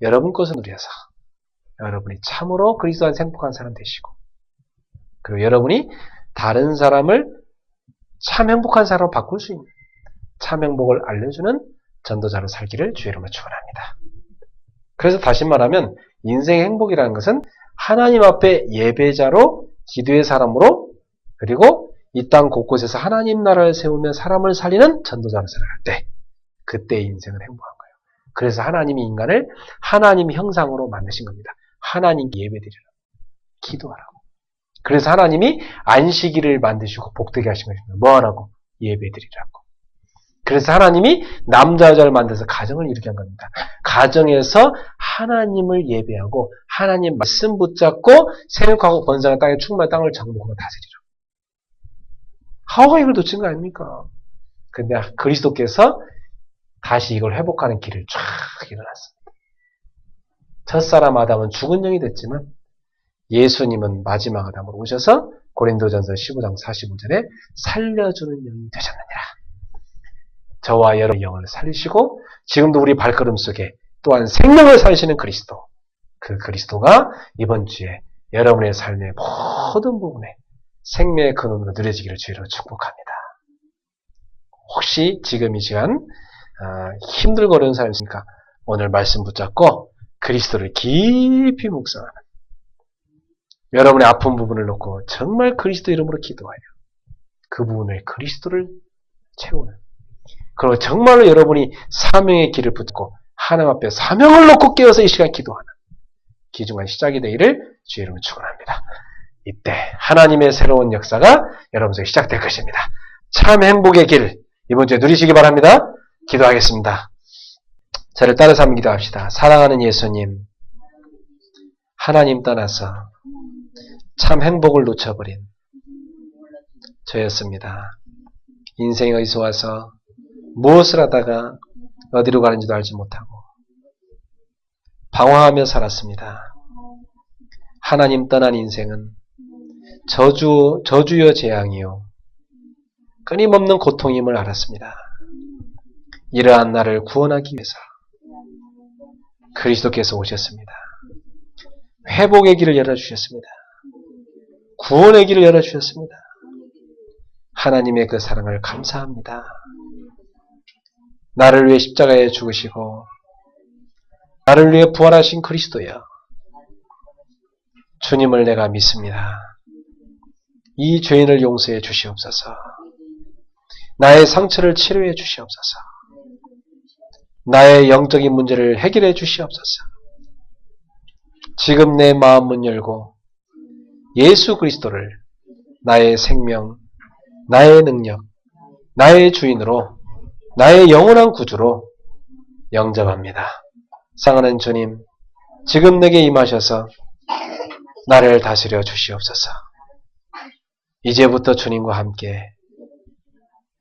여러분 것을 누려서 여러분이 참으로 그리스도 안에서 행복한 사람 되시고, 그리고 여러분이 다른 사람을 참 행복한 사람으로 바꿀 수 있는, 참 행복을 알려주는 전도자로 살기를 주의 이름으로 축원합니다. 그래서 다시 말하면 인생의 행복이라는 것은 하나님 앞에 예배자로, 기도의 사람으로, 그리고 이 땅 곳곳에서 하나님 나라를 세우며 사람을 살리는 전도자로 살아갈 때, 그때 인생은 행복한 거예요. 그래서 하나님이 인간을 하나님 형상으로 만드신 겁니다. 하나님께 예배드리라고, 기도하라고. 그래서 하나님이 안식일을 만드시고 복되게 하신 것입니다. 뭐 하라고? 예배드리라고. 그래서 하나님이 남자 여자를 만들어서 가정을 이루게 한 겁니다. 가정에서 하나님을 예배하고 하나님 말씀 붙잡고 생육하고 번성한 땅에 충만한 땅을 정복하고 다스리라. 하와가 이걸 놓친 거 아닙니까? 근데 그리스도께서 다시 이걸 회복하는 길을 쫙 일어났습니다. 첫사람 아담은 죽은 영이 됐지만 예수님은 마지막 아담으로 오셔서 고린도전서 15장 45절에 살려주는 영이 되셨느니라. 저와 여러분의 영을 살리시고 지금도 우리 발걸음 속에 또한 생명을 살리시는 그리스도, 그 그리스도가 이번 주에 여러분의 삶의 모든 부분에 생명의 근원으로 누려지기를 주의로 축복합니다. 혹시 지금 이 시간 힘들고 어려운 사람이 있으니까 오늘 말씀 붙잡고 그리스도를 깊이 묵상하는, 여러분의 아픈 부분을 놓고 정말 그리스도 이름으로 기도하여 그 부분을 그리스도를 채우는, 그리고 정말로 여러분이 사명의 길을 붙잡고 하나님 앞에 사명을 놓고 깨어서 이 시간 기도하는 귀중한 시작이 되기를 주의 이름으로 축원합니다. 이때 하나님의 새로운 역사가 여러분 속에 시작될 것입니다. 참 행복의 길 이번 주에 누리시기 바랍니다. 기도하겠습니다. 저를 따라서 한번 기도합시다. 사랑하는 예수님, 하나님 떠나서 참 행복을 놓쳐버린 저였습니다. 인생에 어디서 와서 무엇을 하다가 어디로 가는지도 알지 못하고 방황하며 살았습니다. 하나님 떠난 인생은 저주여 재앙이요 끊임없는 고통임을 알았습니다. 이러한 나를 구원하기 위해서 그리스도께서 오셨습니다. 회복의 길을 열어주셨습니다. 구원의 길을 열어주셨습니다. 하나님의 그 사랑을 감사합니다. 나를 위해 십자가에 죽으시고 나를 위해 부활하신 그리스도여, 주님을 내가 믿습니다. 이 죄인을 용서해 주시옵소서. 나의 상처를 치료해 주시옵소서. 나의 영적인 문제를 해결해 주시옵소서. 지금 내 마음 문 열고 예수 그리스도를 나의 생명, 나의 능력, 나의 주인으로, 나의 영원한 구주로 영접합니다. 사랑하는 주님, 지금 내게 임하셔서 나를 다스려 주시옵소서. 이제부터 주님과 함께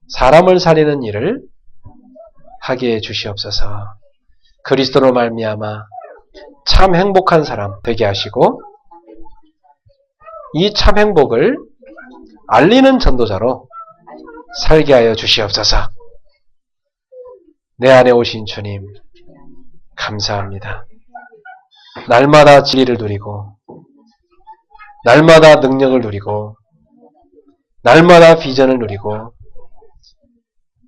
사람을 살리는 일을 하게 해 주시옵소서. 그리스도로 말미암아 참 행복한 사람 되게 하시고 이 참 행복을 알리는 전도자로 살게 하여 주시옵소서. 내 안에 오신 주님 감사합니다. 날마다 진리를 누리고 날마다 능력을 누리고 날마다 비전을 누리고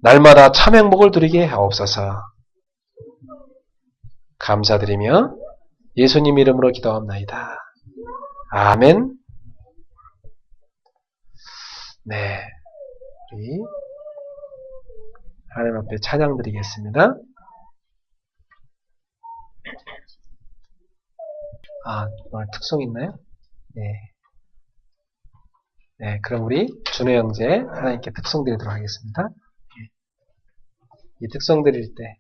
날마다 참 행복을 누리게 하옵소서. 감사드리며 예수님 이름으로 기도합나이다. 아멘. 네, 우리 하나님 앞에 찬양 드리겠습니다. 오늘 특송 있나요? 네. 네, 그럼 우리 준호 형제 하나님께 특송 드리도록 하겠습니다. 이 특송 드릴 때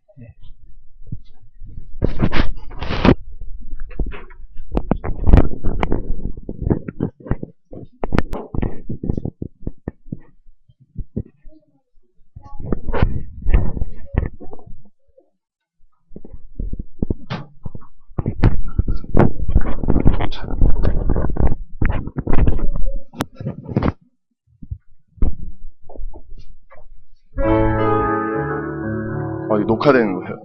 이거 녹화되는 거예요.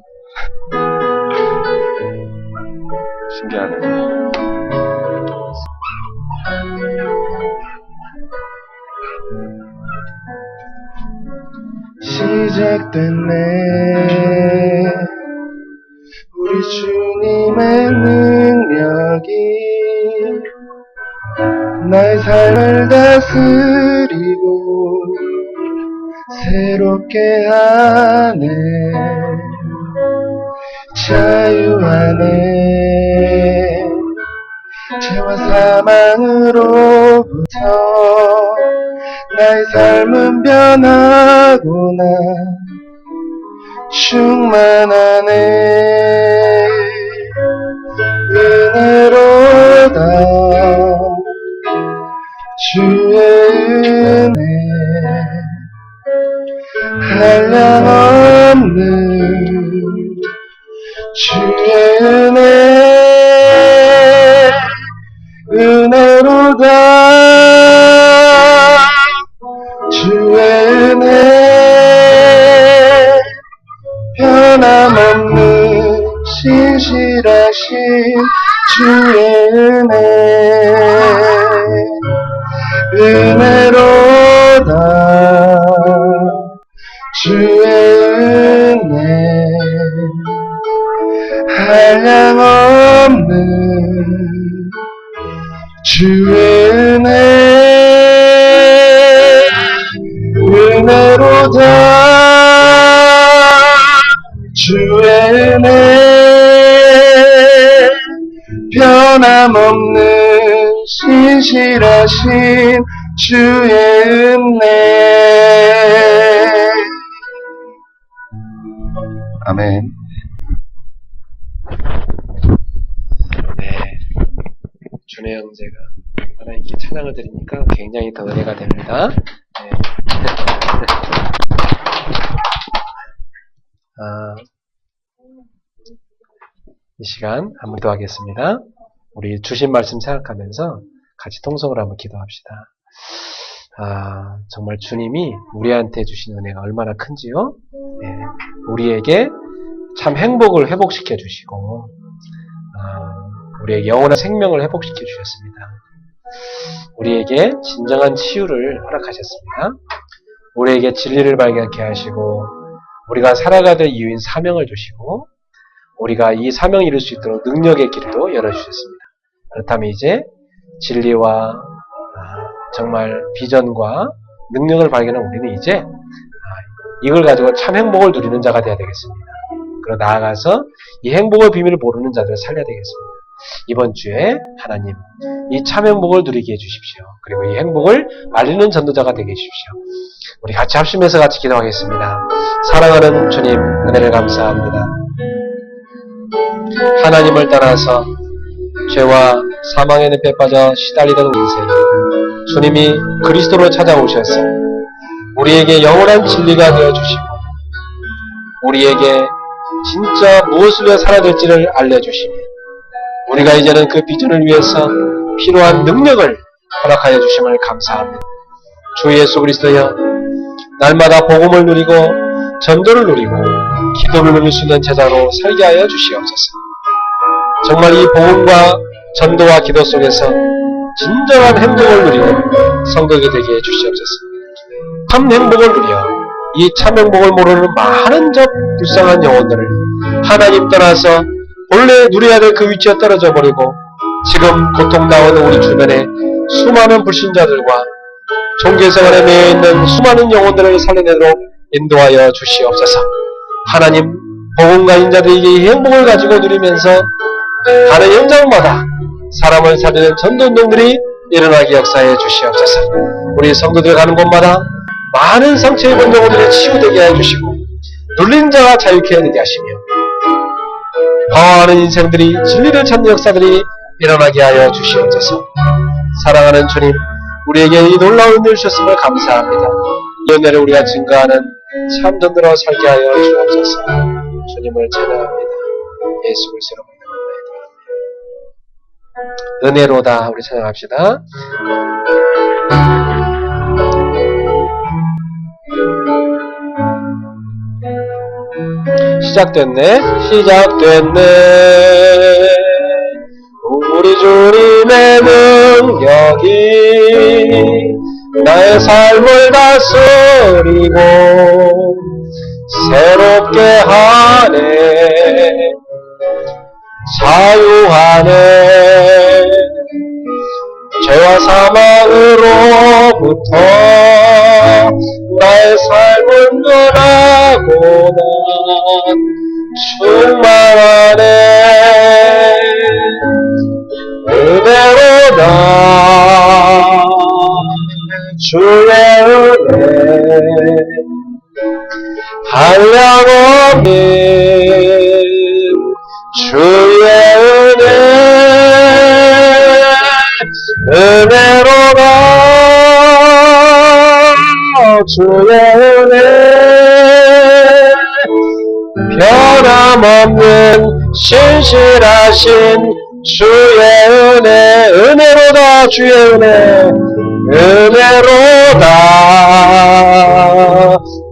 신기하네. 시작됐네. 우리 주님의 능력이 나의 삶을 다스리고 새롭게 하네. 자유하네. 죄와 사망으로부터 나의 삶은 변하구나. 충만하네. 은혜로다. 주의 은혜 한량없는 주의 은혜 은혜로다. 주의 은혜 변함없는 신실하신 주의 은혜 은혜로다. 주의 은혜 한량없는 주의 은혜 은혜로다. 주의 은혜 변함없는 신실하신 주의 은혜. 아멘. 네, 준혜 형제가 하나님께 찬양을 드리니까 굉장히 더 은혜가 됩니다. 네. 이 시간 한번 기도하겠습니다. 우리 주신 말씀 생각하면서 같이 통성을 한번 기도합시다. 정말 주님이 우리한테 주신 은혜가 얼마나 큰지요? 네, 우리에게 참 행복을 회복시켜 주시고, 우리의 영원한 생명을 회복시켜 주셨습니다. 우리에게 진정한 치유를 허락하셨습니다. 우리에게 진리를 발견케 하시고, 우리가 살아가야 될 이유인 사명을 주시고, 우리가 이 사명을 이룰 수 있도록 능력의 길도 열어주셨습니다. 그렇다면 이제 진리와 정말 비전과 능력을 발견한 우리는 이제 이걸 가지고 참 행복을 누리는 자가 되어야 되겠습니다. 그리고 나아가서 이 행복의 비밀을 모르는 자들을 살려야 되겠습니다. 이번 주에 하나님 이 참 행복을 누리게 해주십시오. 그리고 이 행복을 알리는 전도자가 되게 해주십시오. 우리 같이 합심해서 같이 기도하겠습니다. 사랑하는 주님, 은혜를 감사합니다. 하나님을 따라서 죄와 사망의 늪에 빠져 시달리던 인생, 주님이 그리스도로 찾아오셔서 우리에게 영원한 진리가 되어주시고 우리에게 진짜 무엇을 위해 살아야 될지를 알려주시며 우리가 이제는 그 비전을 위해서 필요한 능력을 허락하여 주심을 감사합니다. 주 예수 그리스도여, 날마다 복음을 누리고 전도를 누리고 기도를 누릴 수 있는 제자로 살게 하여 주시옵소서. 정말 이 복음과 전도와 기도 속에서 진정한 행복을 누리는 성도가 되게 해주시옵소서. 참 행복을 누려 이 참 행복을 모르는 많은 저 불쌍한 영혼들을 하나님 떠나서 본래 누려야 될 그 위치에 떨어져 버리고 지금 고통 나오는 우리 주변에 수많은 불신자들과 종교생활에 매여 있는 수많은 영혼들을 살려내도록 인도하여 주시옵소서. 하나님, 복음과 인자들에게 이 행복을 가지고 누리면서 가는 현장마다 사람을 살리는 전도운동들이 일어나게 역사해 주시옵소서. 우리 성도들 가는 곳마다 많은 상처 입은 영혼들이 치유되게 해주시고 눌린 자가 자유케 되게 하시며 방황하는 인생들이 진리를 찾는 역사들이 일어나게 하여 주시옵소서. 사랑하는 주님, 우리에게 이 놀라운 은혜를 주셨음을 감사합니다. 이 은혜를 우리가 증거하는 참 전도로 살게 하여 주옵소서. 주님을 찬양합니다. 예수 그리스도로 믿습니다. 은혜로다. 우리 찬양합시다. 시작됐네. 우리 주님의 능력이 나의 삶을 다스리고 새롭게 하네. 자유하네. 죄와 사망으로부터 나의 삶을 변하고 난 충만하네. 은혜로다 주의 은혜 한량없는 주의 은혜 은혜로다 주의 은혜 변함없는 신실하신 주의 은혜 은혜로다 주의 은혜 은혜로다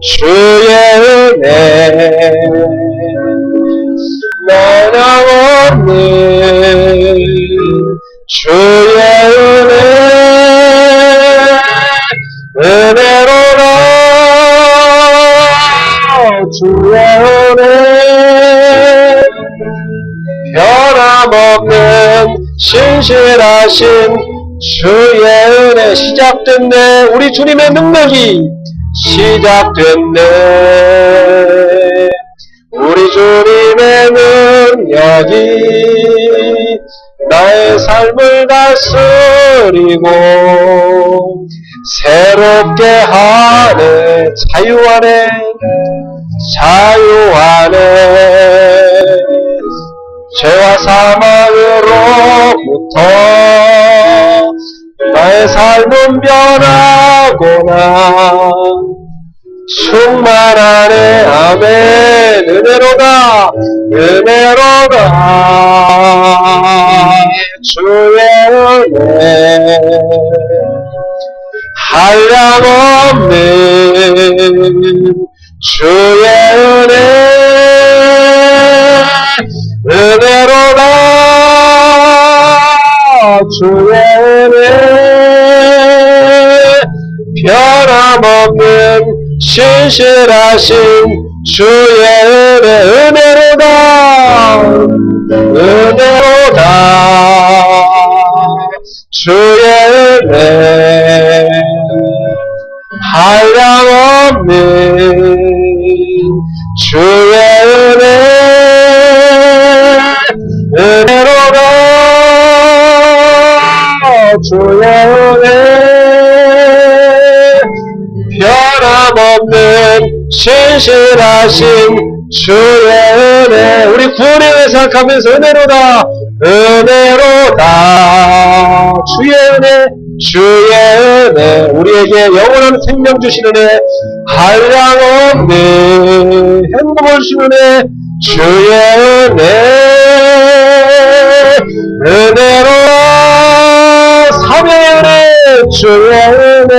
주의 은혜 변함없는 주의 은혜 은혜로다 주의 은혜 변함없는 신실하신 주의 은혜 시작됐네. 우리 주님의 능력이 시작됐네. 우리 주님의 능력이 나의 삶을 다스리고 새롭게 하네. 자유하네. 자유하네. 죄와 사망으로부터 나의 삶은 변하고나 충만하네. 아멘. 은혜로다 은혜로다 주의 은혜 한량없는 주의 은혜 은혜로다 주의 은혜 변함없는 신실하신 주의 은혜 은혜로다 은혜로다 주의 은혜 한량없는 주의 은혜 은혜로다 주의 은혜 변함없는 신실하신 주의 은혜 우리 구원의 은혜 생각하면서 은혜로다 은혜로다 주의 은혜 주의 은혜 우리에게 영원한 생명 주시는 은혜 한량없는 행복을 주시는 은혜 주의 은혜 은혜로다 사명의 은혜 주의 은혜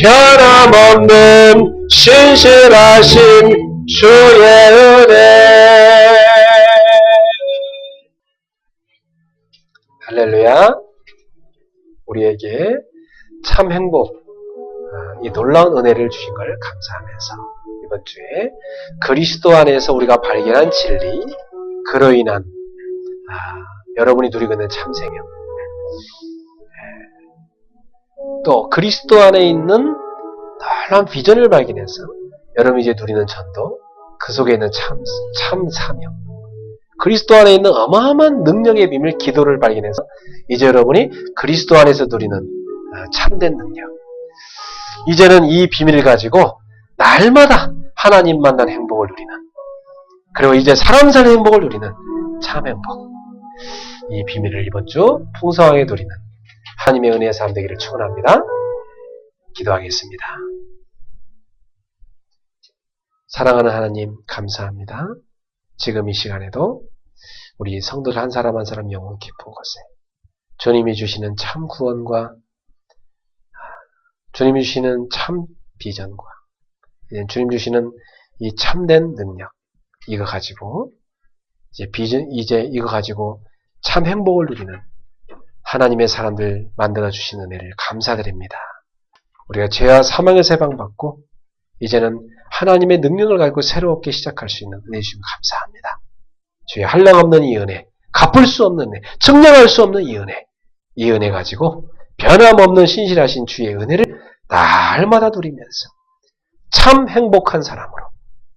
변함없는 신실하신 주의 은혜 할렐루야 우리에게 참 행복 이 놀라운 은혜를 주신 걸 감사하면서 이번 주에 그리스도 안에서 우리가 발견한 진리 그로 인한 여러분이 누리고 있는 참 생명 또 그리스도 안에 있는 놀라운 비전을 발견해서 여러분이 이제 누리는 전도 그 속에 있는 참 사명 그리스도 안에 있는 어마어마한 능력의 비밀 기도를 발견해서 이제 여러분이 그리스도 안에서 누리는 참된 능력 이제는 이 비밀을 가지고 날마다 하나님 만난 행복을 누리는 그리고 이제 사람 사는 행복을 누리는 참 행복 이 비밀을 이번 주 풍성하게 누리는 하나님의 은혜의 삶 되기를 축원합니다. 기도하겠습니다. 사랑하는 하나님 감사합니다. 지금 이 시간에도 우리 성도들 한 사람 한 사람 영혼 깊은 곳에 주님이 주시는 참 구원과 주님이 주시는 참 비전과 주님 주시는 이 참된 능력, 이거 가지고 이제 이거 가지고 참 행복을 누리는 하나님의 사람들 만들어 주신 은혜를 감사드립니다. 우리가 죄와 사망에서 해방받고 이제는 하나님의 능력을 가지고 새롭게 시작할 수 있는 은혜 주심 감사합니다. 주의 한량없는 이 은혜, 갚을 수 없는 은혜, 증량할 수 없는 이 은혜 가지고 변함없는 신실하신 주의 은혜를 날마다 누리면서 참 행복한 사람으로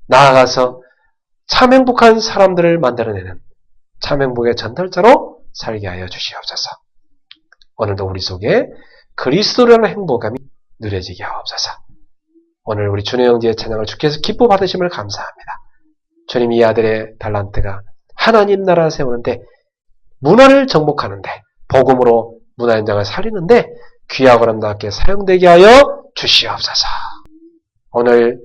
나아가서 참 행복한 사람들을 만들어내는 참 행복의 전달자로 살게 하여 주시옵소서. 오늘도 우리 속에 그리스도라는 행복감이 누려지게 하옵소서. 오늘 우리 준호 형제의 찬양을 주께서 기뻐 받으심을 감사합니다. 주님, 이 아들의 달란트가 하나님 나라 세우는데, 문화를 정복하는데, 복음으로 문화 현장을 살리는데 귀하고 아름답게 사용되게 하여 주시옵소서. 오늘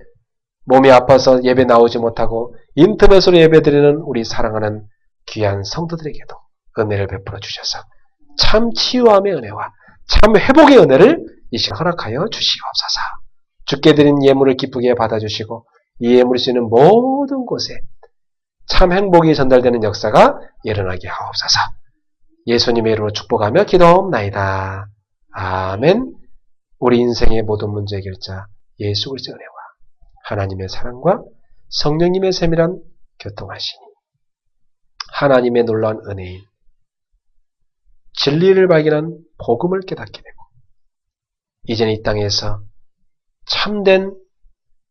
몸이 아파서 예배 나오지 못하고 인터넷으로 예배드리는 우리 사랑하는 귀한 성도들에게도 은혜를 베풀어 주셔서 참 치유함의 은혜와 참 회복의 은혜를 이 시간 허락하여 주시옵소서. 주께 드린 예물을 기쁘게 받아주시고 이 예물이 쓰이는 모든 곳에 참 행복이 전달되는 역사가 일어나게 하옵소서. 예수님의 이름으로 축복하며 기도하옵나이다. 아멘. 우리 인생의 모든 문제 해결자 예수 그리스도의 은혜와 하나님의 사랑과 성령님의 세밀한 교통하시니 하나님의 놀라운 은혜인 진리를 발견한 복음을 깨닫게 되고 이제는 이 땅에서 참된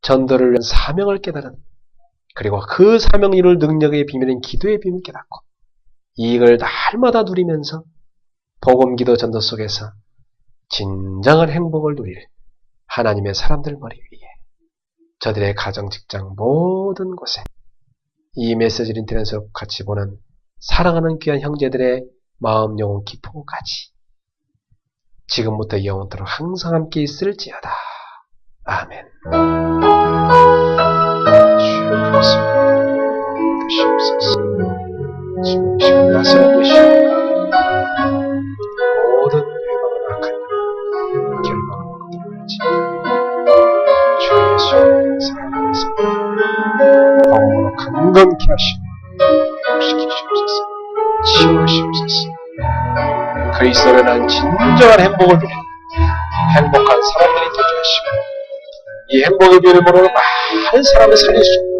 전도를 위한 사명을 깨달은, 그리고 그 사명 이룰 능력의 비밀인 기도의 비밀을 깨닫고 이익을 날마다 누리면서 복음 기도 전도 속에서 진정한 행복을 누릴 하나님의 사람들 머리 위에 저들의 가정, 직장 모든 곳에 이 메시지를 인터넷으로 같이 보는 사랑하는 귀한 형제들의 마음, 영혼, 기포까지 지금부터 영원토록 항상 함께 있을지어다. 아멘. 주옵소서. 지금 시간 나서 계시옵소서. 모든 회방은 악한 결방을 거두어야지. 주 예수의 사랑하면서 복음으로 강건케 하시고 회복시키시옵소서. 치유하시옵소서. 그리스도를 난 진정한 행복을 누리는 행복한 사람들이 되게 하시고 이 행복의 비밀으로 많은 사람을 살릴 수 있는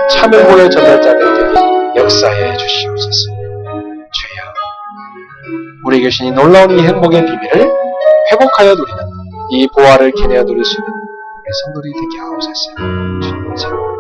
참 행복의 전달자들 되게 역사해 주시옵소서. 주여, 우리 계신 이 놀라운 이 행복의 비밀을 회복하여 누리는 이 보화를 캐내어 누릴 수 있는 우리 성도들이 되게 하옵소서. 주님의 사랑